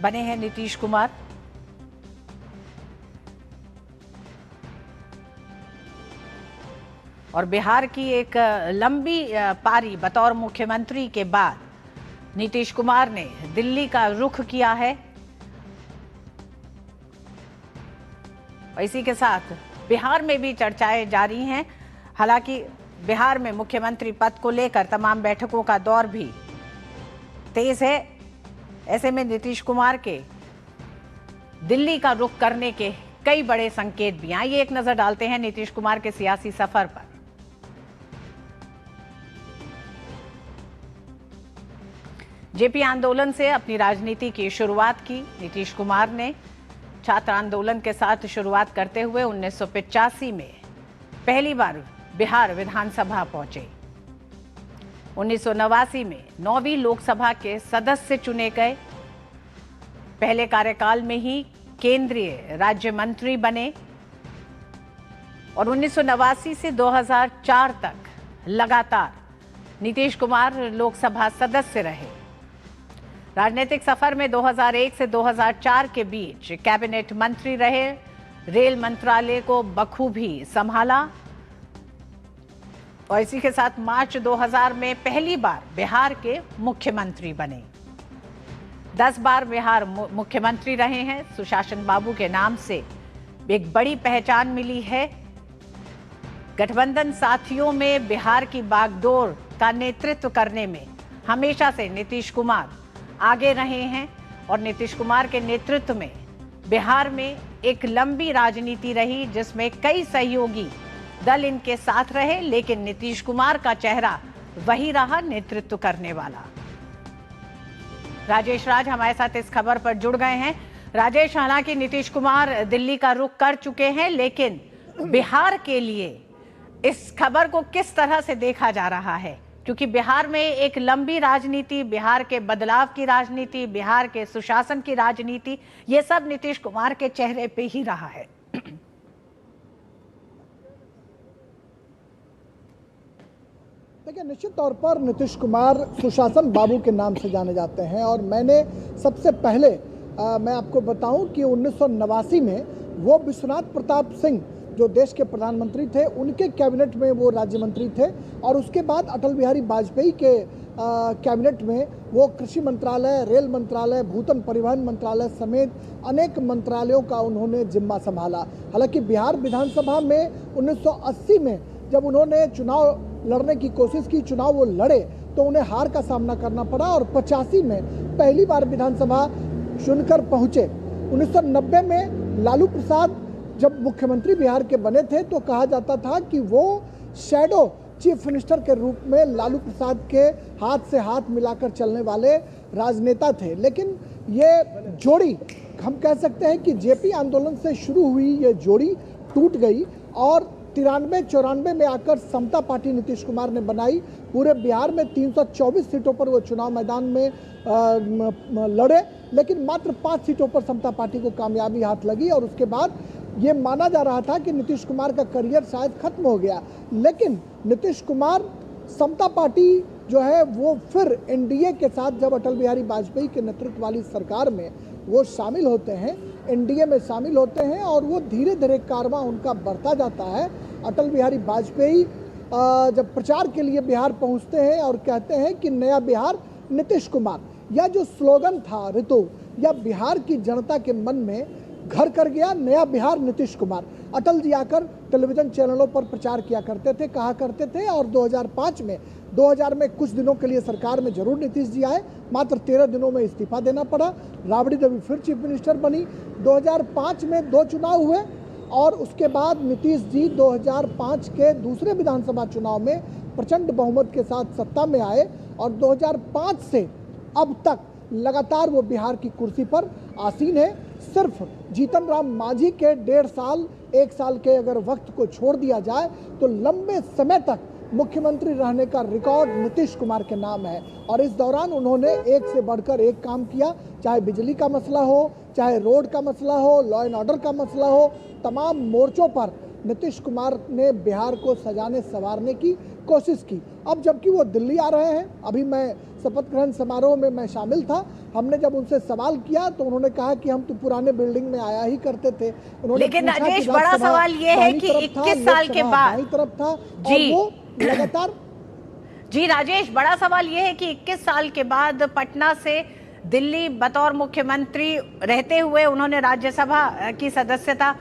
बने हैं नीतीश कुमार। और बिहार की एक लंबी पारी बतौर मुख्यमंत्री के बाद नीतीश कुमार ने दिल्ली का रुख किया है। और इसी के साथ बिहार में भी चर्चाएं जारी हैं। हालांकि बिहार में मुख्यमंत्री पद को लेकर तमाम बैठकों का दौर भी तेज है। ऐसे में नीतीश कुमार के दिल्ली का रुख करने के कई बड़े संकेत भी आए। एक नजर डालते हैं नीतीश कुमार के सियासी सफर पर। जेपी आंदोलन से अपनी राजनीति की शुरुआत की नीतीश कुमार ने। छात्र आंदोलन के साथ शुरुआत करते हुए 1985 में पहली बार बिहार विधानसभा पहुंचे। 1989 में 9वीं लोकसभा के सदस्य चुने गए। पहले कार्यकाल में ही केंद्रीय राज्य मंत्री बने और 1989 से 2004 तक लगातार नीतीश कुमार लोकसभा सदस्य रहे। राजनीतिक सफर में 2001 से 2004 के बीच कैबिनेट मंत्री रहे। रेल मंत्रालय को बखूबी संभाला और इसी के साथ मार्च 2000 में पहली बार बिहार के मुख्यमंत्री बने। 10 बार बिहार मुख्यमंत्री रहे हैं। सुशासन बाबू के नाम से एक बड़ी पहचान मिली है। गठबंधन साथियों में बिहार की बागडोर का नेतृत्व करने में हमेशा से नीतीश कुमार आगे रहे हैं और नीतीश कुमार के नेतृत्व में बिहार में एक लंबी राजनीति रही, जिसमें कई सहयोगी दल इनके साथ रहे, लेकिन नीतीश कुमार का चेहरा वही रहा, नेतृत्व करने वाला। राजेश राज हमारे साथ इस खबर पर जुड़ गए हैं। राजेश, हालांकि नीतीश कुमार दिल्ली का रुख कर चुके हैं, लेकिन बिहार के लिए इस खबर को किस तरह से देखा जा रहा है? क्योंकि बिहार में एक लंबी राजनीति, बिहार के बदलाव की राजनीति, बिहार के सुशासन की राजनीति, ये सब नीतीश कुमार के चेहरे पे ही रहा है। देखिए, निश्चित तौर पर नीतीश कुमार सुशासन बाबू के नाम से जाने जाते हैं और मैंने सबसे पहले मैं आपको बताऊं कि 1989 में वो विश्वनाथ प्रताप सिंह जो देश के प्रधानमंत्री थे, उनके कैबिनेट में वो राज्य मंत्री थे और उसके बाद अटल बिहारी वाजपेयी के कैबिनेट में वो कृषि मंत्रालय, रेल मंत्रालय, भूतल परिवहन मंत्रालय समेत अनेक मंत्रालयों का उन्होंने जिम्मा संभाला। हालांकि बिहार विधानसभा में 1980 में जब उन्होंने चुनाव लड़ने की कोशिश की, चुनाव वो लड़े तो उन्हें हार का सामना करना पड़ा और 85 में पहली बार विधानसभा चुनकर पहुंचे। 1990 में लालू प्रसाद जब मुख्यमंत्री बिहार के बने थे तो कहा जाता था कि वो शैडो चीफ मिनिस्टर के रूप में लालू प्रसाद के हाथ से हाथ मिलाकर चलने वाले राजनेता थे। लेकिन ये जोड़ी, हम कह सकते हैं कि जेपी आंदोलन से शुरू हुई ये जोड़ी टूट गई और 93-94 में आकर समता पार्टी नीतीश कुमार ने बनाई। पूरे बिहार में 324 सीटों पर वो चुनाव मैदान में लड़े, लेकिन मात्र 5 सीटों पर समता पार्टी को कामयाबी हाथ लगी और उसके बाद ये माना जा रहा था कि नीतीश कुमार का करियर शायद खत्म हो गया। लेकिन नीतीश कुमार समता पार्टी जो है वो फिर एनडीए के साथ जब अटल बिहारी वाजपेयी के नेतृत्व वाली सरकार में वो शामिल होते हैं, एनडीए में शामिल होते हैं और वो धीरे धीरे कारवां उनका बढ़ता जाता है। अटल बिहारी वाजपेयी जब प्रचार के लिए बिहार पहुंचते हैं और कहते हैं कि नया बिहार नीतीश कुमार, यह जो स्लोगन था ऋतु, या बिहार की जनता के मन में घर कर गया, नया बिहार नीतीश कुमार। अटल जी आकर टेलीविजन चैनलों पर प्रचार किया करते थे, कहा करते थे और 2000 में कुछ दिनों के लिए सरकार में जरूर नीतीश जी आए, मात्र 13 दिनों में इस्तीफा देना पड़ा। राबड़ी देवी फिर चीफ मिनिस्टर बनी। 2005 में 2 चुनाव हुए और उसके बाद नीतीश जी 2005 के दूसरे विधानसभा चुनाव में प्रचंड बहुमत के साथ सत्ता में आए और 2005 से अब तक लगातार वो बिहार की कुर्सी पर आसीन है। सिर्फ जीतन राम मांझी के 1.5 साल 1 साल के अगर वक्त को छोड़ दिया जाए तो लंबे समय तक मुख्यमंत्री रहने का रिकॉर्ड नीतीश कुमार के नाम है और इस दौरान उन्होंने एक से बढ़कर एक काम किया, चाहे बिजली का मसला हो, चाहे रोड का मसला हो, लॉ एंड ऑर्डर का मसला हो, तमाम मोर्चों पर नीतीश कुमार ने बिहार को सजाने संवारने की कोशिश की। अब जबकि वो दिल्ली आ रहे हैं, अभी मैं शपथ ग्रहण समारोह में मैं शामिल था, हमने जब उनसे सवाल किया तो उन्होंने कहा कि हम तो पुराने बिल्डिंग में आया ही करते थे। लेकिन राजेश, बड़ा सवाल ये है कि 21 साल के बाद तरफ था और वो लगातार जी राजेश, बड़ा सवाल यह है कि 21 साल के बाद पटना से दिल्ली बतौर मुख्यमंत्री रहते हुए उन्होंने राज्यसभा की सदस्यता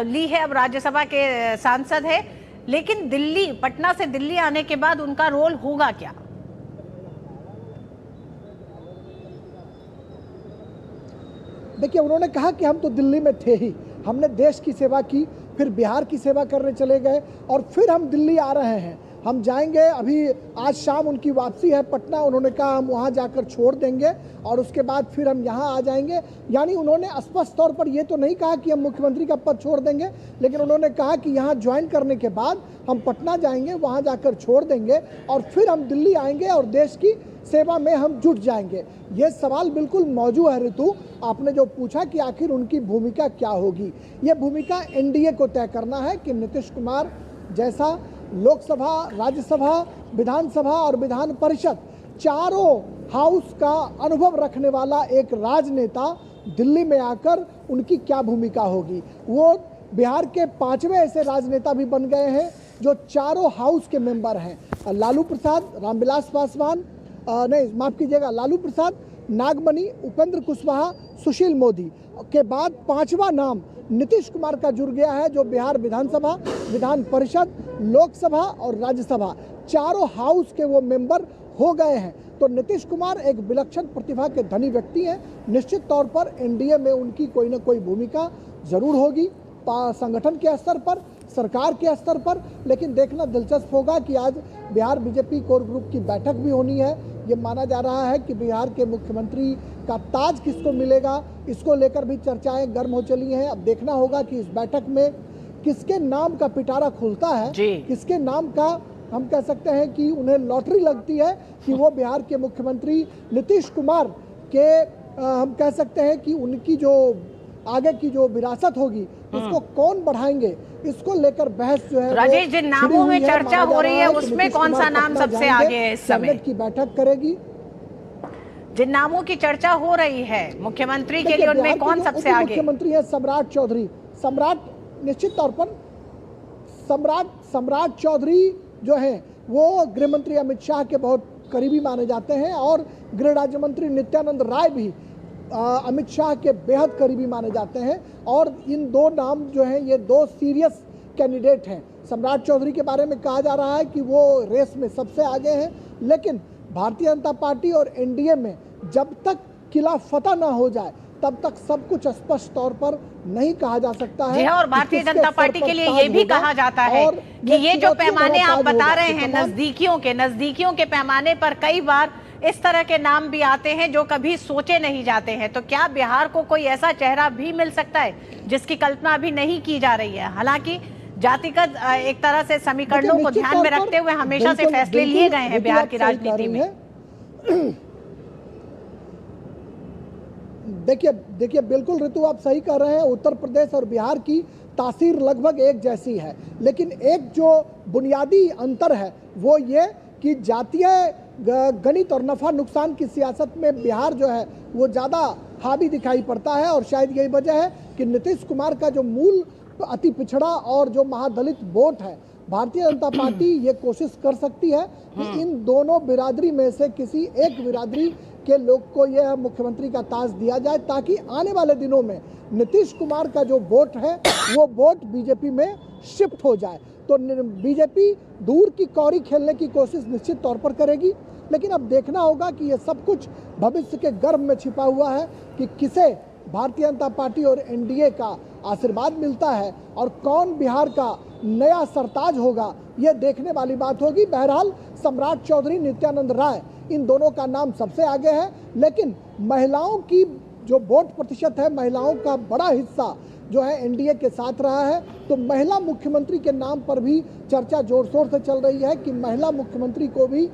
ली है, अब राज्यसभा के सांसद है, लेकिन दिल्ली, पटना से दिल्ली आने के बाद उनका रोल होगा क्या? देखिए, उन्होंने कहा कि हम तो दिल्ली में थे ही, हमने देश की सेवा की, फिर बिहार की सेवा करने चले गए और फिर हम दिल्ली आ रहे हैं, हम जाएंगे। अभी आज शाम उनकी वापसी है पटना, उन्होंने कहा हम वहां जाकर छोड़ देंगे और उसके बाद फिर हम यहां आ जाएंगे। यानी उन्होंने स्पष्ट तौर पर ये तो नहीं कहा कि हम मुख्यमंत्री का पद छोड़ देंगे, लेकिन उन्होंने कहा कि यहां ज्वाइन करने के बाद हम पटना जाएंगे, वहां जाकर छोड़ देंगे और फिर हम दिल्ली आएंगे और देश की सेवा में हम जुट जाएंगे। ये सवाल बिल्कुल मौजूद है ऋतु, आपने जो पूछा कि आखिर उनकी भूमिका क्या होगी। ये भूमिका एनडीए को तय करना है कि नीतीश कुमार जैसा लोकसभा, राज्यसभा, विधानसभा और विधान परिषद चारों हाउस का अनुभव रखने वाला एक राजनेता दिल्ली में आकर उनकी क्या भूमिका होगी। वो बिहार के 5वें ऐसे राजनेता भी बन गए हैं जो चारों हाउस के मेंबर हैं। लालू प्रसाद, रामविलास पासवान, नहीं माफ कीजिएगा, लालू प्रसाद, नागमणि, उपेंद्र कुशवाहा, सुशील मोदी के बाद 5वां नाम नीतीश कुमार का जुड़ गया है, जो बिहार विधानसभा, विधान परिषद, लोकसभा और राज्यसभा चारों हाउस के वो मेंबर हो गए हैं। तो नीतीश कुमार एक विलक्षण प्रतिभा के धनी व्यक्ति हैं। निश्चित तौर पर एनडीए में उनकी कोई ना कोई भूमिका जरूर होगी, संगठन के स्तर पर, सरकार के स्तर पर। लेकिन देखना दिलचस्प होगा कि आज बिहार बीजेपी कोर ग्रुप की बैठक भी होनी है। ये माना जा रहा है कि बिहार के मुख्यमंत्री का ताज किसको मिलेगा, इसको लेकर भी चर्चाएं गर्म हो चली हैं। अब देखना होगा कि इस बैठक में किसके नाम का पिटारा खुलता है, किसके नाम का हम कह सकते हैं कि उन्हें लॉटरी लगती है कि वो बिहार के मुख्यमंत्री नीतीश कुमार के हम कह सकते हैं कि उनकी जो आगे की जो विरासत होगी उसको कौन बढ़ाएंगे, इसको लेकर बहस जो है राजेश, जिन नामों में चर्चा हो रही है उसमें कौन सा नाम सबसे आगे है इस समय? की बैठक करेगी। जिन नामों की चर्चा हो रही है मुख्यमंत्री के लिए, उनमें कौन सबसे आगे? मुख्यमंत्री है सम्राट चौधरी। सम्राट निश्चित तौर पर सम्राट चौधरी जो है वो गृह मंत्री अमित शाह के बहुत करीबी माने जाते हैं और गृह राज्य मंत्री नित्यानंद राय भी अमित शाह के बेहद करीबी माने जाते हैं। और इन दो नाम जो हैं ये दो सीरियस कैंडिडेट हैं। सम्राट चौधरी के बारे में कहा जा रहा है कि वो रेस में सबसे आगे हैं, लेकिन भारतीय जनता पार्टी और एनडीए में जब तक किला फतह ना हो जाए तब तक सब कुछ स्पष्ट तौर पर नहीं कहा जा सकता है। और भारतीय जनता पार्टी के लिए ये भी कहा जाता है कि ये जो पैमाने आप बता रहे हैं नजदीकियों के पैमाने पर कई बार इस तरह के नाम भी आते हैं जो कभी सोचे नहीं जाते हैं। तो क्या बिहार को कोई ऐसा चेहरा भी मिल सकता है जिसकी कल्पना अभी नहीं की जा रही है? हालांकि जातिगत एक तरह से समीकरणों को ध्यान में रखते हुए हमेशा से फैसले लिए गए हैं बिहार की राजनीति में। देखिए बिल्कुल ऋतु, आप सही कह रहे हैं। उत्तर प्रदेश और बिहार की तासीर लगभग एक जैसी है, लेकिन एक जो बुनियादी अंतर है वो ये कि जातीय गणित और नफा नुकसान की सियासत में बिहार जो है वो ज़्यादा हावी दिखाई पड़ता है। और शायद यही वजह है कि नीतीश कुमार का जो मूल अति पिछड़ा और जो महादलित वोट है, भारतीय जनता पार्टी ये कोशिश कर सकती है कि इन दोनों बिरादरी में से किसी एक बिरादरी के लोग को यह मुख्यमंत्री का ताज दिया जाए, ताकि आने वाले दिनों में नीतीश कुमार का जो वोट है वो वोट बीजेपी में शिफ्ट हो जाए। तो बीजेपी दूर की कौड़ी खेलने की कोशिश निश्चित तौर पर करेगी, लेकिन अब देखना होगा कि ये सब कुछ भविष्य के गर्भ में छिपा हुआ है कि किसे भारतीय जनता पार्टी और एनडीए का आशीर्वाद मिलता है और कौन बिहार का नया सरताज होगा, ये देखने वाली बात होगी। बहरहाल सम्राट चौधरी, नित्यानंद राय, इन दोनों का नाम सबसे आगे है, लेकिन महिलाओं की जो वोट प्रतिशत है, महिलाओं का बड़ा हिस्सा जो है एनडीए के साथ रहा है। तो महिला मुख्यमंत्री के नाम पर भी चर्चा जोर शोर से चल रही है कि महिला मुख्यमंत्री को भी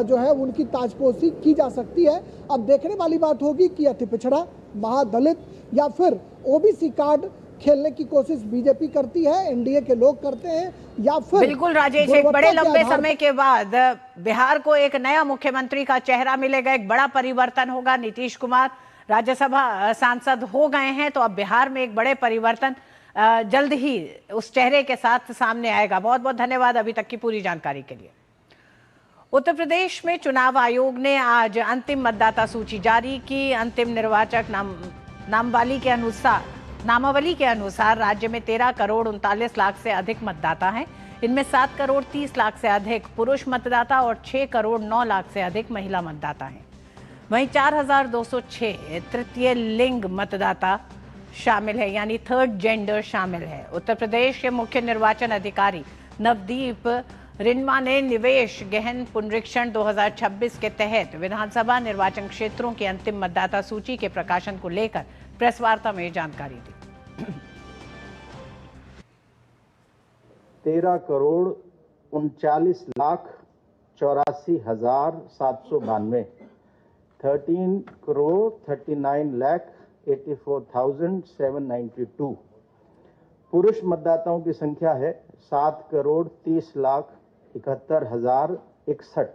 जो है उनकी ताजपोशी की जा सकती है। अब देखने वाली बात होगी कि अति पिछड़ा, महादलित या फिर ओबीसी कार्ड खेलने की कोशिश बीजेपी करती है, एनडीए के लोग करते हैं, या फिर बिल्कुल राजेश, एक बड़े लंबे समय के बाद बिहार को एक नया मुख्यमंत्री का चेहरा मिलेगा, एक बड़ा परिवर्तन होगा। नीतीश कुमार राज्यसभा सांसद हो गए हैं, तो अब बिहार में एक बड़े परिवर्तन जल्द ही उस चेहरे के साथ सामने आएगा। बहुत बहुत धन्यवाद अभी तक की पूरी जानकारी के लिए। उत्तर प्रदेश में चुनाव आयोग ने आज अंतिम मतदाता सूची जारी की। अंतिम निर्वाचक नामावली के अनुसार राज्य में 13 करोड़ 39 लाख से अधिक मतदाता हैं। इनमें 7 करोड़ 30 लाख से अधिक पुरुष मतदाता और 6 करोड़ 9 लाख से अधिक महिला मतदाता हैं। वहीं 4206 तृतीय लिंग मतदाता शामिल है, यानी थर्ड जेंडर शामिल है। उत्तर प्रदेश के मुख्य निर्वाचन अधिकारी नवदीप रिन्मा ने निवेश गहन पुनरीक्षण 2026 के तहत विधानसभा निर्वाचन क्षेत्रों की अंतिम मतदाता सूची के प्रकाशन को लेकर प्रेस वार्ता में जानकारी दी। 13 करोड़ 39,84,792 13 करोड़ 39,84,792 पुरुष मतदाताओं की संख्या है 7 करोड़ 30,71,061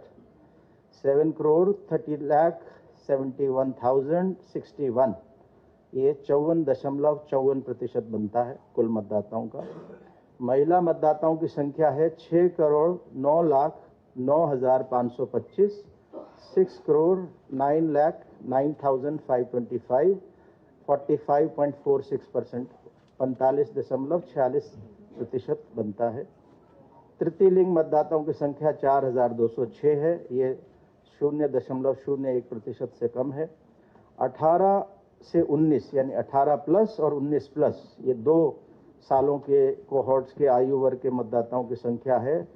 7 करोड़ 30,71,061 ये 54.54% बनता है कुल मतदाताओं का। महिला मतदाताओं की संख्या है 6 करोड़ 9,09,525 6 करोड़ 9,09,525 45.46% 45.46% बनता है। तृतीय लिंग मतदाताओं की संख्या 4,206 है, ये 0.01% से कम है। 18 से 19 यानी 18 प्लस और 19 प्लस ये 2 सालों के कोहॉर्ट्स के आयु वर्ग के मतदाताओं की संख्या है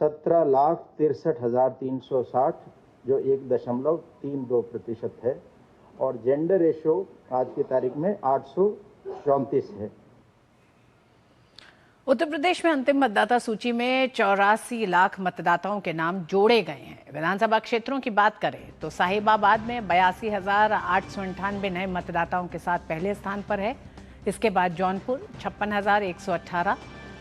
17,63,360 जो 1.32% है और जेंडर रेशो आज की तारीख में 834 है। उत्तर प्रदेश में अंतिम मतदाता सूची में 84 लाख मतदाताओं के नाम जोड़े गए हैं। विधानसभा क्षेत्रों की बात करें तो साहिबाबाद में 82,898 नए मतदाताओं के साथ पहले स्थान पर है। इसके बाद जौनपुर 56,118,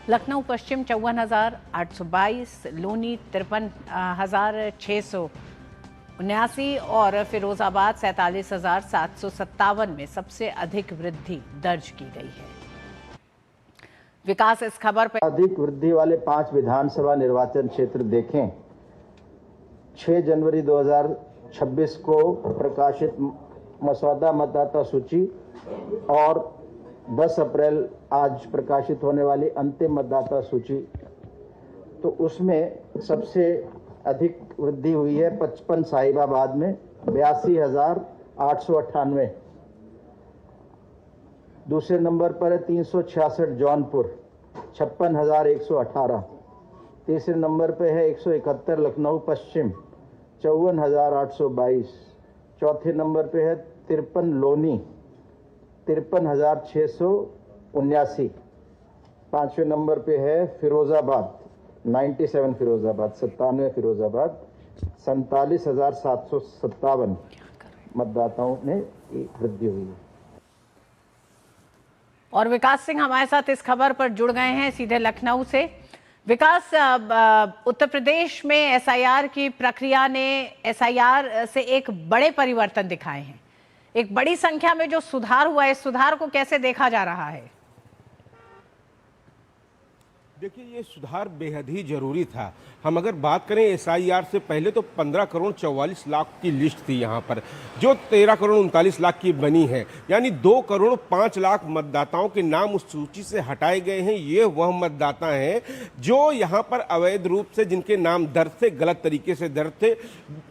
लखनऊ पश्चिम 54,822, लोनी 53,679 और फिरोजाबाद 47,757 में सबसे अधिक वृद्धि दर्ज की गई है। विकास इस खबर पर अधिक वृद्धि वाले 5 विधानसभा निर्वाचन क्षेत्र देखें। 6 जनवरी 2026 को प्रकाशित मसौदा मतदाता सूची और 10 अप्रैल आज प्रकाशित होने वाली अंतिम मतदाता सूची, तो उसमें सबसे अधिक वृद्धि हुई है 55 साहिबाबाद में 82,898। दूसरे नंबर पर है 366 जौनपुर 56,118। तीसरे नंबर पे है 171 लखनऊ पश्चिम 54,822। चौथे नंबर पे है 53 लोनी 53,679। पांचवें नंबर पे है फिरोजाबाद 97 फिरोजाबाद 97 फिरोजाबाद 47,757 मतदाताओं में वृद्धि हुई है। और विकास सिंह हमारे साथ इस खबर पर जुड़ गए हैं सीधे लखनऊ से। विकास, उत्तर प्रदेश में एसआईआर की प्रक्रिया ने एसआईआर से एक बड़े परिवर्तन दिखाए हैं। एक बड़ी संख्या में जो सुधार हुआ है, इस सुधार को कैसे देखा जा रहा है? देखिए, ये सुधार बेहद ही जरूरी था। हम अगर बात करें एसआईआर से पहले तो 15 करोड़ 44 लाख की लिस्ट थी यहाँ पर, जो 13 करोड़ 39 लाख की बनी है, यानी 2 करोड़ 5 लाख मतदाताओं के नाम उस सूची से हटाए गए हैं। ये वह मतदाता हैं जो यहाँ पर अवैध रूप से जिनके नाम दर्ज थे, गलत तरीके से दर्ज थे।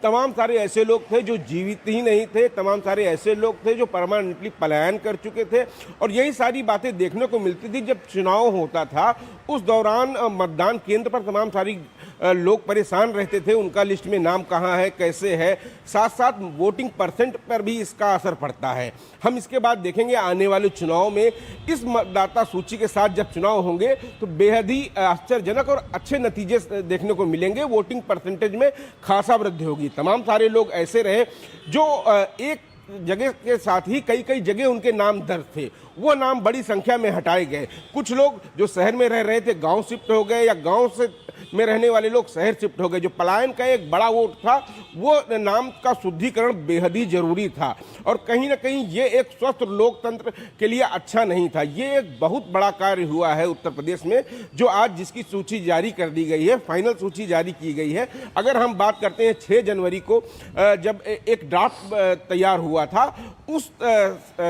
तमाम सारे ऐसे लोग थे जो जीवित ही नहीं थे, तमाम सारे ऐसे लोग थे जो परमानेंटली पलायन कर चुके थे। और यही सारी बातें देखने को मिलती थी जब चुनाव होता था। उस दौरान मतदान केंद्र पर तमाम सारी लोग परेशान रहते थे, उनका लिस्ट में नाम कहाँ है, कैसे है। साथ साथ वोटिंग परसेंट पर भी इसका असर पड़ता है। हम इसके बाद देखेंगे आने वाले चुनाव में इस मतदाता सूची के साथ जब चुनाव होंगे तो बेहद ही आश्चर्यजनक और अच्छे नतीजे देखने को मिलेंगे। वोटिंग परसेंटेज में खासा वृद्धि होगी। तमाम सारे लोग ऐसे रहे जो एक जगह के साथ ही कई कई जगह उनके नाम दर्ज थे, वो नाम बड़ी संख्या में हटाए गए। कुछ लोग जो शहर में रह रहे थे गांव शिफ्ट हो गए, या गांव से में रहने वाले लोग शहर शिफ्ट हो गए। जो पलायन का एक बड़ा वोट था, वो नाम का शुद्धिकरण बेहद ही जरूरी था, और कहीं ना कहीं ये एक स्वस्थ लोकतंत्र के लिए अच्छा नहीं था। ये एक बहुत बड़ा कार्य हुआ है उत्तर प्रदेश में, जो आज जिसकी सूची जारी कर दी गई है, फाइनल सूची जारी की गई है। अगर हम बात करते हैं 6 जनवरी को जब एक ड्राफ्ट तैयार हुआ था, उस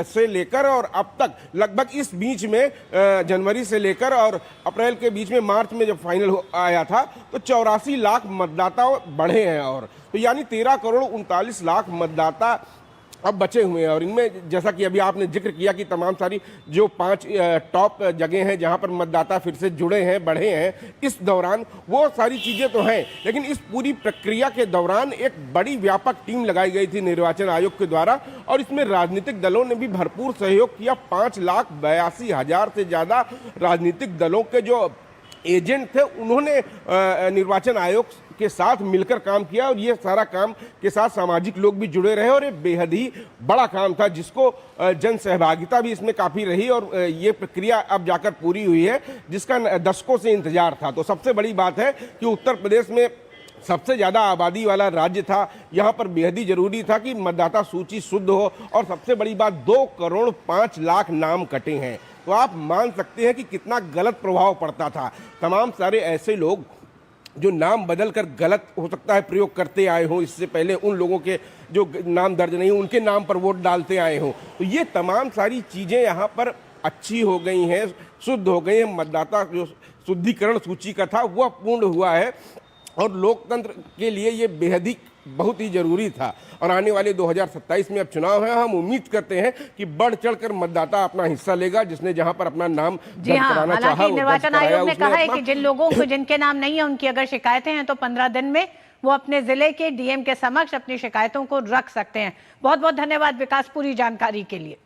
से लेकर और अब तक लगभग इस बीच में जनवरी से लेकर और अप्रैल के बीच में मार्च में जब फाइनल आया था, तो 84 लाख मतदाता बढ़े हैं, और तो यानी 13 करोड़ 39 लाख मतदाता अब बचे हुए हैं। और इनमें जैसा कि अभी आपने जिक्र किया कि तमाम सारी जो 5 टॉप जगह हैं जहां पर मतदाता फिर से जुड़े हैं, बढ़े हैं इस दौरान, वो सारी चीज़ें तो हैं, लेकिन इस पूरी प्रक्रिया के दौरान एक बड़ी व्यापक टीम लगाई गई थी निर्वाचन आयोग के द्वारा, और इसमें राजनीतिक दलों ने भी भरपूर सहयोग किया। 5,82,000 से ज़्यादा राजनीतिक दलों के जो एजेंट थे, उन्होंने निर्वाचन आयोग के साथ मिलकर काम किया, और ये सारा काम के साथ सामाजिक लोग भी जुड़े रहे, और ये बेहद ही बड़ा काम था जिसको जन सहभागिता भी इसमें काफ़ी रही, और ये प्रक्रिया अब जाकर पूरी हुई है जिसका दशकों से इंतजार था। तो सबसे बड़ी बात है कि उत्तर प्रदेश में सबसे ज़्यादा आबादी वाला राज्य था, यहाँ पर बेहद ही जरूरी था कि मतदाता सूची शुद्ध हो, और सबसे बड़ी बात 2 करोड़ 5 लाख नाम कटे हैं। तो आप मान सकते हैं कि कितना गलत प्रभाव पड़ता था। तमाम सारे ऐसे लोग जो नाम बदल कर गलत हो सकता है प्रयोग करते आए हों, इससे पहले उन लोगों के जो नाम दर्ज नहीं उनके नाम पर वोट डालते आए हों, तो ये तमाम सारी चीज़ें यहाँ पर अच्छी हो गई हैं, शुद्ध हो गई हैं। मतदाता जो शुद्धिकरण सूची का था वह पूर्ण हुआ है, और लोकतंत्र के लिए ये बेहद ही बहुत ही जरूरी था। और आने वाले 2027 में अब चुनाव है, हम उम्मीद करते हैं कि बढ़ चढ़कर मतदाता अपना हिस्सा लेगा, जिसने जहां पर अपना नाम दर्ज कराना चाहा। हालांकि निर्वाचन आयोग ने कहा है कि जिन लोगों को जिनके नाम नहीं है, उनकी अगर शिकायतें हैं तो 15 दिन में वो अपने जिले के डीएम के समक्ष अपनी शिकायतों को रख सकते हैं। बहुत बहुत धन्यवाद विकास पूरी जानकारी के लिए।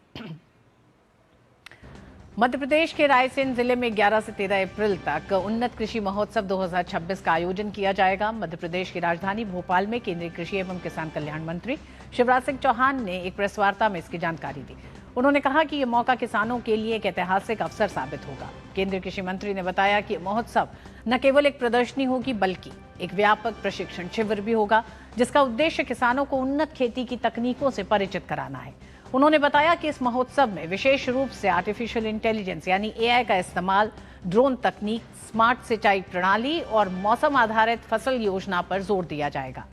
मध्य प्रदेश के रायसेन जिले में 11 से 13 अप्रैल तक उन्नत कृषि महोत्सव 2026 का आयोजन किया जाएगा। मध्य प्रदेश की राजधानी भोपाल में केंद्रीय कृषि एवं किसान कल्याण मंत्री शिवराज सिंह चौहान ने एक प्रेस वार्ता में इसकी जानकारी दी। उन्होंने कहा कि ये मौका किसानों के लिए एक ऐतिहासिक अवसर साबित होगा। केंद्रीय कृषि मंत्री ने बताया कि महोत्सव न केवल एक प्रदर्शनी होगी, बल्कि एक व्यापक प्रशिक्षण शिविर भी होगा, जिसका उद्देश्य किसानों को उन्नत खेती की तकनीकों से परिचित कराना है। उन्होंने बताया कि इस महोत्सव में विशेष रूप से आर्टिफिशियल इंटेलिजेंस यानी एआई का इस्तेमाल, ड्रोन तकनीक, स्मार्ट सिंचाई प्रणाली और मौसम आधारित फसल योजना पर जोर दिया जाएगा।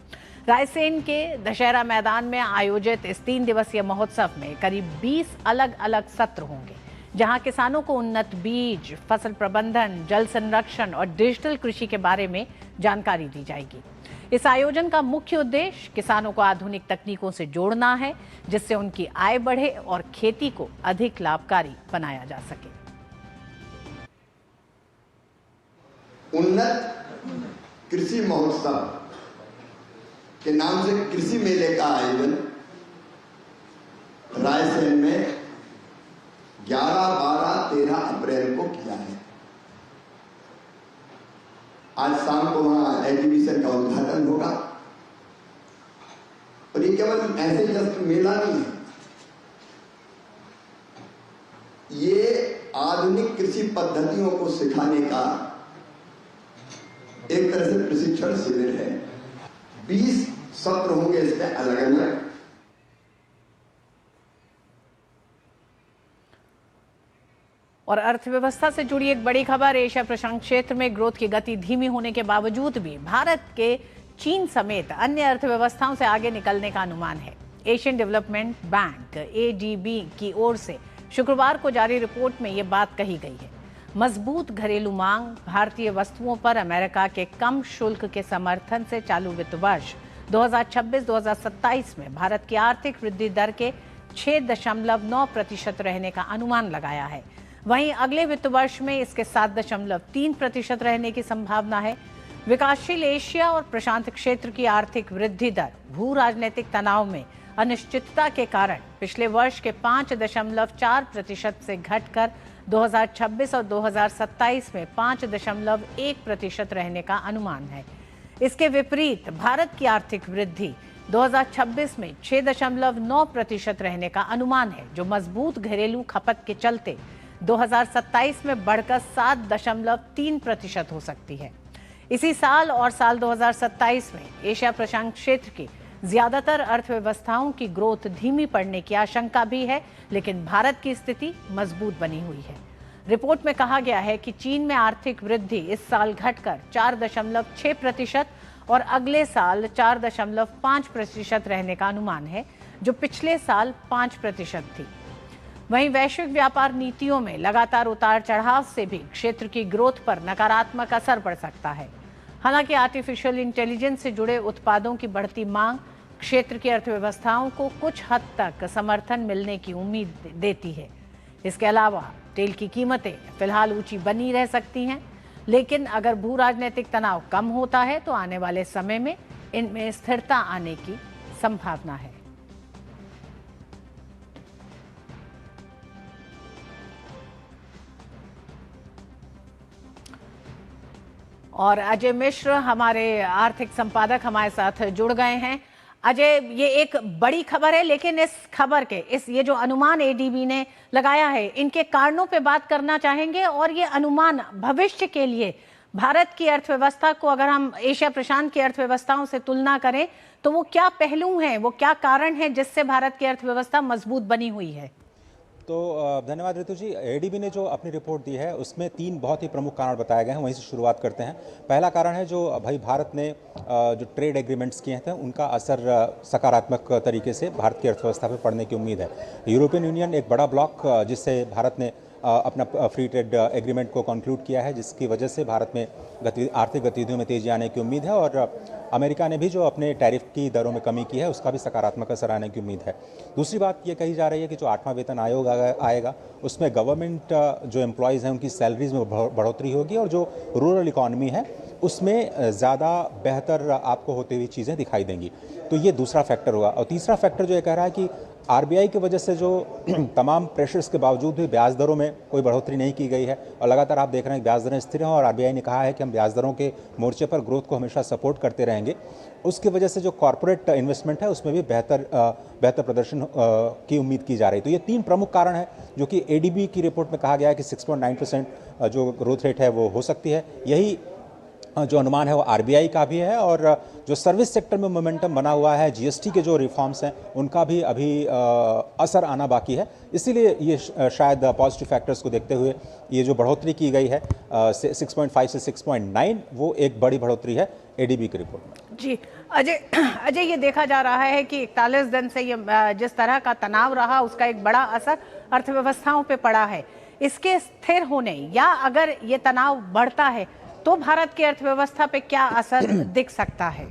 रायसेन के दशहरा मैदान में आयोजित इस 3 दिवसीय महोत्सव में करीब 20 अलग अलग सत्र होंगे, जहां किसानों को उन्नत बीज, फसल प्रबंधन, जल संरक्षण और डिजिटल कृषि के बारे में जानकारी दी जाएगी। इस आयोजन का मुख्य उद्देश्य किसानों को आधुनिक तकनीकों से जोड़ना है, जिससे उनकी आय बढ़े और खेती को अधिक लाभकारी बनाया जा सके। उन्नत कृषि महोत्सव के नाम से कृषि मेले का आयोजन रायसेन में 11, 12, 13 अप्रैल को किया है। आज शाम को वहां एग्जीबिशन का उद्घाटन होगा, और ये केवल ऐसे जस्ट मेला नहीं है, ये आधुनिक कृषि पद्धतियों को सिखाने का एक तरह से प्रशिक्षण शिविर है। 20 सत्र होंगे इसमें अलग अलग। और अर्थव्यवस्था से जुड़ी एक बड़ी खबर, एशिया प्रशांत क्षेत्र में ग्रोथ की गति धीमी होने के बावजूद भी भारत के चीन समेत अन्य अर्थव्यवस्थाओं से आगे निकलने का अनुमान है। एशियन डेवलपमेंट बैंक ADB की ओर से शुक्रवार को जारी रिपोर्ट में ये बात कही गई है। मजबूत घरेलू मांग, भारतीय वस्तुओं पर अमेरिका के कम शुल्क के समर्थन से चालू वित्त वर्ष 2026-2027 में भारत की आर्थिक वृद्धि दर के 6.9% रहने का अनुमान लगाया है। वहीं अगले वित्त वर्ष में इसके 7.3% रहने की संभावना है। विकासशील एशिया और प्रशांत क्षेत्र की आर्थिक वृद्धि दर भू राजनीतिक तनाव में अनिश्चितता के कारण पिछले वर्ष के 5.4% से घटकर 2026 और 2027 में 5.1% रहने का अनुमान है। इसके विपरीत भारत की आर्थिक वृद्धि 2026 में 6.9% रहने का अनुमान है, जो मजबूत घरेलू खपत के चलते 2027 में बढ़कर 7.3% हो सकती है। इसी साल और साल 2027 में एशिया प्रशांत क्षेत्र की ज्यादातर अर्थव्यवस्थाओं की ग्रोथ धीमी पड़ने की आशंका भी है, लेकिन भारत की स्थिति मजबूत बनी हुई है। रिपोर्ट में कहा गया है कि चीन में आर्थिक वृद्धि इस साल घटकर 4.6% और अगले साल 4.5% रहने का अनुमान है, जो पिछले साल 5% थी। वहीं वैश्विक व्यापार नीतियों में लगातार उतार चढ़ाव से भी क्षेत्र की ग्रोथ पर नकारात्मक असर पड़ सकता है। हालांकि आर्टिफिशियल इंटेलिजेंस से जुड़े उत्पादों की बढ़ती मांग क्षेत्र की अर्थव्यवस्थाओं को कुछ हद तक समर्थन मिलने की उम्मीद देती है। इसके अलावा तेल की कीमतें फिलहाल ऊंची बनी रह सकती हैं, लेकिन अगर भू राजनीतिक तनाव कम होता है तो आने वाले समय में इनमें स्थिरता आने की संभावना है। और अजय मिश्र हमारे आर्थिक संपादक हमारे साथ जुड़ गए हैं। अजय, ये एक बड़ी खबर है, लेकिन इस खबर के ये जो अनुमान एडीबी ने लगाया है, इनके कारणों पे बात करना चाहेंगे। और ये अनुमान भविष्य के लिए भारत की अर्थव्यवस्था को, अगर हम एशिया प्रशांत की अर्थव्यवस्थाओं से तुलना करें, तो वो क्या पहलू हैं, वो क्या कारण है जिससे भारत की अर्थव्यवस्था मजबूत बनी हुई है? तो धन्यवाद ऋतु जी। एडीबी ने जो अपनी रिपोर्ट दी है उसमें 3 बहुत ही प्रमुख कारण बताए गए हैं, वहीं से शुरुआत करते हैं। पहला कारण है जो भाई भारत ने जो ट्रेड एग्रीमेंट्स किए थे उनका असर सकारात्मक तरीके से भारत की अर्थव्यवस्था पर पड़ने की उम्मीद है। यूरोपियन यूनियन एक बड़ा ब्लॉक जिससे भारत ने अपना फ्री ट्रेड एग्रीमेंट को कंक्लूड किया है, जिसकी वजह से भारत में आर्थिक गतिविधियों में तेजी आने की उम्मीद है। और अमेरिका ने भी जो अपने टैरिफ की दरों में कमी की है उसका भी सकारात्मक असर आने की उम्मीद है। दूसरी बात ये कही जा रही है कि जो 8वां वेतन आयोग आएगा उसमें गवर्नमेंट जो एम्प्लॉयज़ हैं उनकी सैलरीज में बढ़ोतरी होगी और जो रूरल इकॉनमी है उसमें ज़्यादा बेहतर आपको होती हुई चीज़ें दिखाई देंगी। तो ये दूसरा फैक्टर होगा। और तीसरा फैक्टर जो ये कह रहा है कि आरबीआई की वजह से जो तमाम प्रेशर्स के बावजूद भी ब्याज दरों में कोई बढ़ोतरी नहीं की गई है और लगातार आप देख रहे हैं कि ब्याज दरें स्थिर हैं और आरबीआई ने कहा है कि हम ब्याज दरों के मोर्चे पर ग्रोथ को हमेशा सपोर्ट करते रहेंगे। उसकी वजह से जो कॉर्पोरेट इन्वेस्टमेंट है उसमें भी बेहतर प्रदर्शन की उम्मीद की जा रही है। तो ये 3 प्रमुख कारण हैं जो कि एडीबी की रिपोर्ट में कहा गया है कि 6.9% जो ग्रोथ रेट है वो हो सकती है। यही जो अनुमान है वो आरबीआई का भी है और जो सर्विस सेक्टर में मोमेंटम बना हुआ है, जीएसटी के जो रिफॉर्म्स हैं उनका भी अभी असर आना बाकी है। इसीलिए ये शायद पॉजिटिव फैक्टर्स को देखते हुए ये जो बढ़ोतरी की गई है 6.5 से 6.9 वो एक बड़ी बढ़ोतरी है एडीबी की रिपोर्ट में। जी अजय, ये देखा जा रहा है कि 41 दिन से ये जिस तरह का तनाव रहा उसका एक बड़ा असर अर्थव्यवस्थाओं पे पड़ा है। इसके स्थिर होने या अगर ये तनाव बढ़ता है तो भारत की अर्थव्यवस्था पे क्या असर दिख सकता है?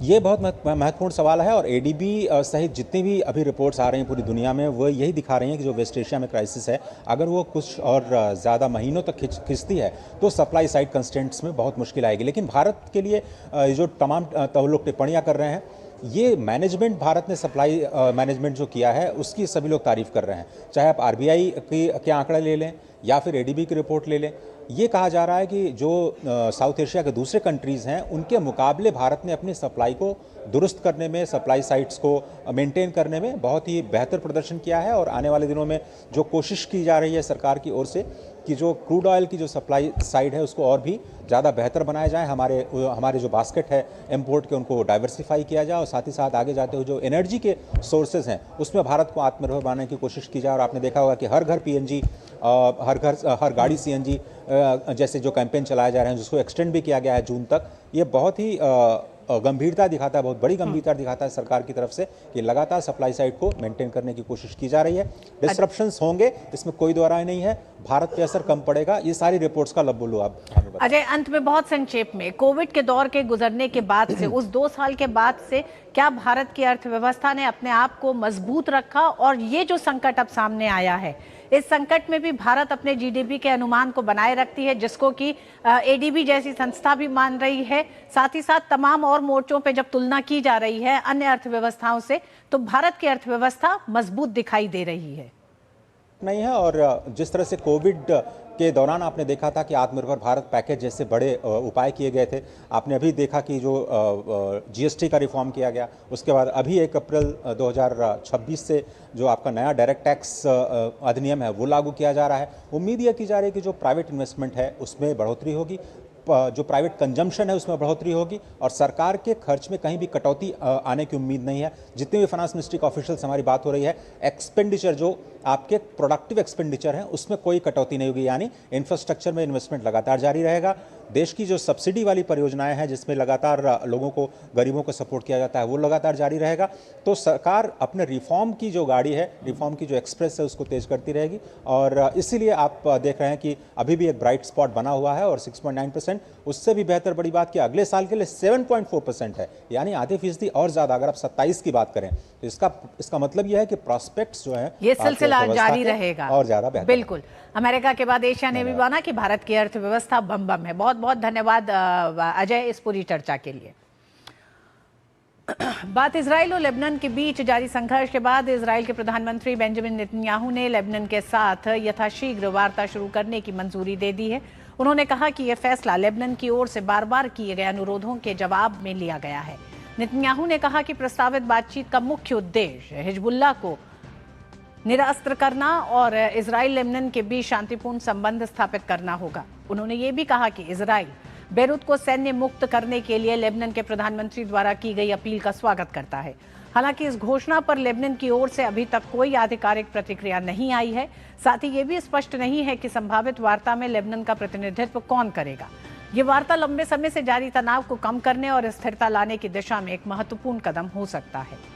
ये बहुत महत्वपूर्ण सवाल है और एडीबी सहित जितनी भी अभी रिपोर्ट्स आ रही हैं पूरी दुनिया में वो यही दिखा रही हैं कि जो वेस्ट एशिया में क्राइसिस है अगर वो कुछ और ज़्यादा महीनों तक खिंचती है तो सप्लाई साइड कंस्ट्रेंट्स में बहुत मुश्किल आएगी। लेकिन भारत के लिए जो तमाम लोग टिप्पणियाँ कर रहे हैं, ये मैनेजमेंट भारत ने सप्लाई मैनेजमेंट जो किया है उसकी सभी लोग तारीफ़ कर रहे हैं। चाहे आप आरबीआई के आंकड़े ले लें या फिर एडीबी की रिपोर्ट ले लें, ये कहा जा रहा है कि जो साउथ एशिया के दूसरे कंट्रीज़ हैं उनके मुकाबले भारत ने अपनी सप्लाई को दुरुस्त करने में, सप्लाई साइट्स को मेंटेन करने में बहुत ही बेहतर प्रदर्शन किया है। और आने वाले दिनों में जो कोशिश की जा रही है सरकार की ओर से कि जो क्रूड ऑयल की जो सप्लाई साइड है उसको और भी ज़्यादा बेहतर बनाया जाए, हमारे जो बास्केट है इंपोर्ट के उनको डाइवर्सिफाई किया जाए और साथ ही साथ आगे जाते हुए जो एनर्जी के सोर्सेज हैं उसमें भारत को आत्मनिर्भर बनाने की कोशिश की जाए। और आपने देखा होगा कि हर घर पीएनजी, हर गाड़ी सीएनजी जैसे जो कैंपेन चलाए जा रहे हैं जिसको एक्सटेंड भी किया गया है जून तक, ये बहुत ही गंभीरता दिखाता है, बहुत बड़ी गंभीरता दिखाता है सरकार की तरफ से कि लगातार सप्लाई साइड को मेंटेन करने की कोशिश की जा रही है। डिस्ट्रप्शंस होंगे, इसमें कोई दो राय नहीं है, भारत पे असर कम पड़ेगा, ये सारी रिपोर्ट्स का लब बोलो आप। अजय, अंत में बहुत संक्षेप में, कोविड के दौर के गुजरने के बाद से उस 2 साल के बाद से क्या भारत की अर्थव्यवस्था ने अपने आप को मजबूत रखा? और ये जो संकट अब सामने आया है, इस संकट में भी भारत अपने जीडीपी के अनुमान को बनाए रखती है, जिसको कि एडीबी जैसी संस्था भी मान रही है। साथ ही साथ तमाम और मोर्चों पे जब तुलना की जा रही है अन्य अर्थव्यवस्थाओं से, तो भारत की अर्थव्यवस्था मजबूत दिखाई दे रही है। नहीं है। और जिस तरह से कोविड के दौरान आपने देखा था कि आत्मनिर्भर भारत पैकेज जैसे बड़े उपाय किए गए थे। आपने अभी देखा कि जो जीएसटी का रिफॉर्म किया गया, उसके बाद अभी 1 अप्रैल 2026 से जो आपका नया डायरेक्ट टैक्स अधिनियम है वो लागू किया जा रहा है। उम्मीद यह की जा रही है कि जो प्राइवेट इन्वेस्टमेंट है उसमें बढ़ोतरी होगी, जो प्राइवेट कंजम्पशन है उसमें बढ़ोतरी होगी और सरकार के खर्च में कहीं भी कटौती आने की उम्मीद नहीं है। जितने भी फाइनेंस मिनिस्ट्री के ऑफिशियल्स हमारी बात हो रही है, एक्सपेंडिचर जो आपके प्रोडक्टिव एक्सपेंडिचर हैं उसमें कोई कटौती नहीं होगी, यानी इंफ्रास्ट्रक्चर में इन्वेस्टमेंट लगातार जारी रहेगा। देश की जो सब्सिडी वाली परियोजनाएं हैं जिसमें लगातार लोगों को, गरीबों को सपोर्ट किया जाता है, वो लगातार जारी रहेगा। तो सरकार अपने रिफॉर्म की जो गाड़ी है, रिफॉर्म की जो एक्सप्रेस है उसको तेज करती रहेगी और इसीलिए आप देख रहे हैं कि अभी भी एक ब्राइट स्पॉट बना हुआ है और 6.9%, उससे भी बेहतर बड़ी बात कि अगले साल के लिए 7.4% है, यानी आधे फीसदी और ज्यादा। अगर आप 27 की बात करें तो इसका मतलब यह है कि प्रॉस्पेक्ट्स जो है ये सिलसिला जारी रहेगा और ज्यादा बेहतर। बिल्कुल। अमेरिका के बाद एशिया ने भी माना कि भारत की अर्थव्यवस्था बम बम है। बहुत बहुत धन्यवाद अजय इस पूरी चर्चा के लिए। बात इजराइल और लेबनान के बीच जारी संघर्ष के बाद इजराइल के प्रधानमंत्री बेंजामिन नेतन्याहू ने लेबनान के साथ यथाशीघ्र वार्ता शुरू करने की मंजूरी दे दी है। उन्होंने कहा कि यह फैसला लेबनान की ओर से बार बार किए गए अनुरोधों के जवाब में लिया गया है। नेतन्याहू ने कहा कि प्रस्तावित बातचीत का मुख्य उद्देश्य हिजबुल्लाह को निरस्त्र करना और इजराइल लेबनान के बीच शांतिपूर्ण संबंध स्थापित करना होगा। उन्होंने ये भी कहा कि इजराइल बेरूत को सैन्य मुक्त करने के लिए लेबनान के प्रधानमंत्री द्वारा की गई अपील का स्वागत करता है। हालांकि इस घोषणा पर लेबनान की ओर से अभी तक कोई आधिकारिक प्रतिक्रिया नहीं आई है। साथ ही ये भी स्पष्ट नहीं है कि संभावित वार्ता में लेबनान का प्रतिनिधित्व कौन करेगा। ये वार्ता लंबे समय से जारी तनाव को कम करने और स्थिरता लाने की दिशा में एक महत्वपूर्ण कदम हो सकता है।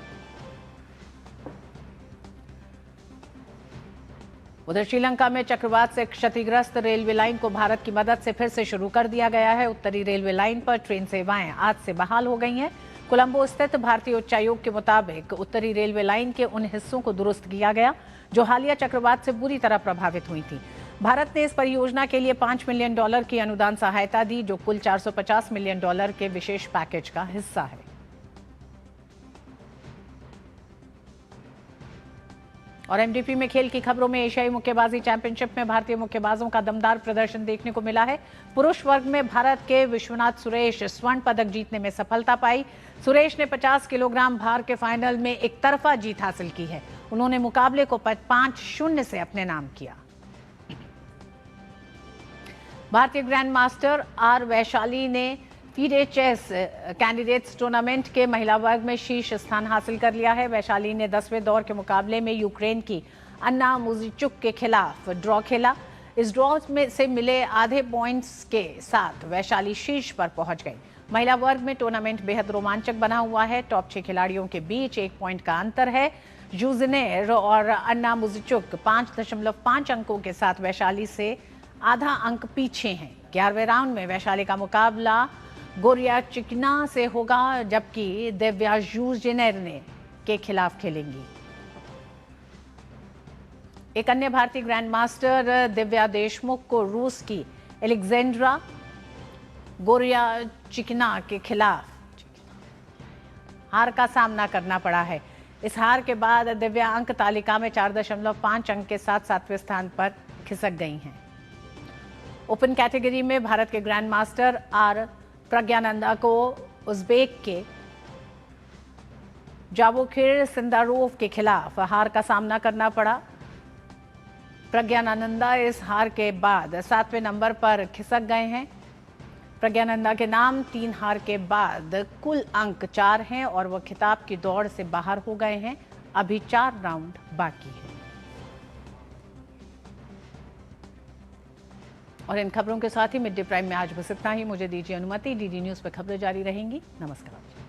उधर श्रीलंका में चक्रवात से क्षतिग्रस्त रेलवे लाइन को भारत की मदद से फिर से शुरू कर दिया गया है। उत्तरी रेलवे लाइन पर ट्रेन सेवाएं आज से बहाल हो गई हैं। कोलंबो स्थित भारतीय उच्चायोग के मुताबिक उत्तरी रेलवे लाइन के उन हिस्सों को दुरुस्त किया गया जो हालिया चक्रवात से बुरी तरह प्रभावित हुई थी। भारत ने इस परियोजना के लिए $5 मिलियन की अनुदान सहायता दी, जो कुल $450 मिलियन के विशेष पैकेज का हिस्सा है। और एमडीपी में खेल की खबरों में एशियाई मुक्केबाजी चैंपियनशिप में भारतीय मुक्केबाजों का दमदार प्रदर्शन देखने को मिला है। पुरुष वर्ग में भारत के विश्वनाथ सुरेश स्वर्ण पदक जीतने में सफलता पाई। सुरेश ने 50 किलोग्राम भार के फाइनल में एक तरफा जीत हासिल की है। उन्होंने मुकाबले को 5-0 से अपने नाम किया। भारतीय ग्रैंड मास्टर आर वैशाली ने फीडे चेस कैंडिडेट्स टूर्नामेंट के महिला वर्ग में शीर्ष स्थान हासिल कर लिया है। वैशाली ने 10वें दौर के मुकाबले में यूक्रेन की अन्ना मुजिचुक के खिलाफ ड्रॉ खेला। इस ड्रॉ में से मिले आधे पॉइंट्स के साथ वैशाली शीर्ष पर पहुंच गई। महिला वर्ग में टूर्नामेंट बेहद रोमांचक बना हुआ है। टॉप 6 खिलाड़ियों के बीच 1 पॉइंट का अंतर है। यूजनेर और अन्ना मुजिचुक 5.5 अंकों के साथ वैशाली से आधा अंक पीछे हैं। 11वें राउंड में वैशाली का मुकाबला गोरिया चिकना से होगा, जबकि दिव्या यूजनेर के खिलाफ खेलेंगी। एक अन्य भारतीय ग्रैंड मास्टर दिव्या देशमुख को रूस की एलेक्जेंड्रा गोरिया चिकना के खिलाफ हार का सामना करना पड़ा है। इस हार के बाद दिव्या अंक तालिका में 4.5 अंक के साथ 7वें स्थान पर खिसक गई हैं। ओपन कैटेगरी में भारत के ग्रैंड मास्टर आर प्रज्ञानंदा को उज्बेक के जावोखिर सिंदारोव के खिलाफ हार का सामना करना पड़ा। प्रज्ञानंदा इस हार के बाद 7वें नंबर पर खिसक गए हैं। प्रज्ञानंदा के नाम 3 हार के बाद कुल अंक 4 हैं और वह खिताब की दौड़ से बाहर हो गए हैं। अभी 4 राउंड बाकी है। और इन खबरों के साथ ही मिड डे प्राइम में आज बस इतना ही। मुझे दीजिए अनुमति। डीडी न्यूज़ पर खबरें जारी रहेंगी। नमस्कार।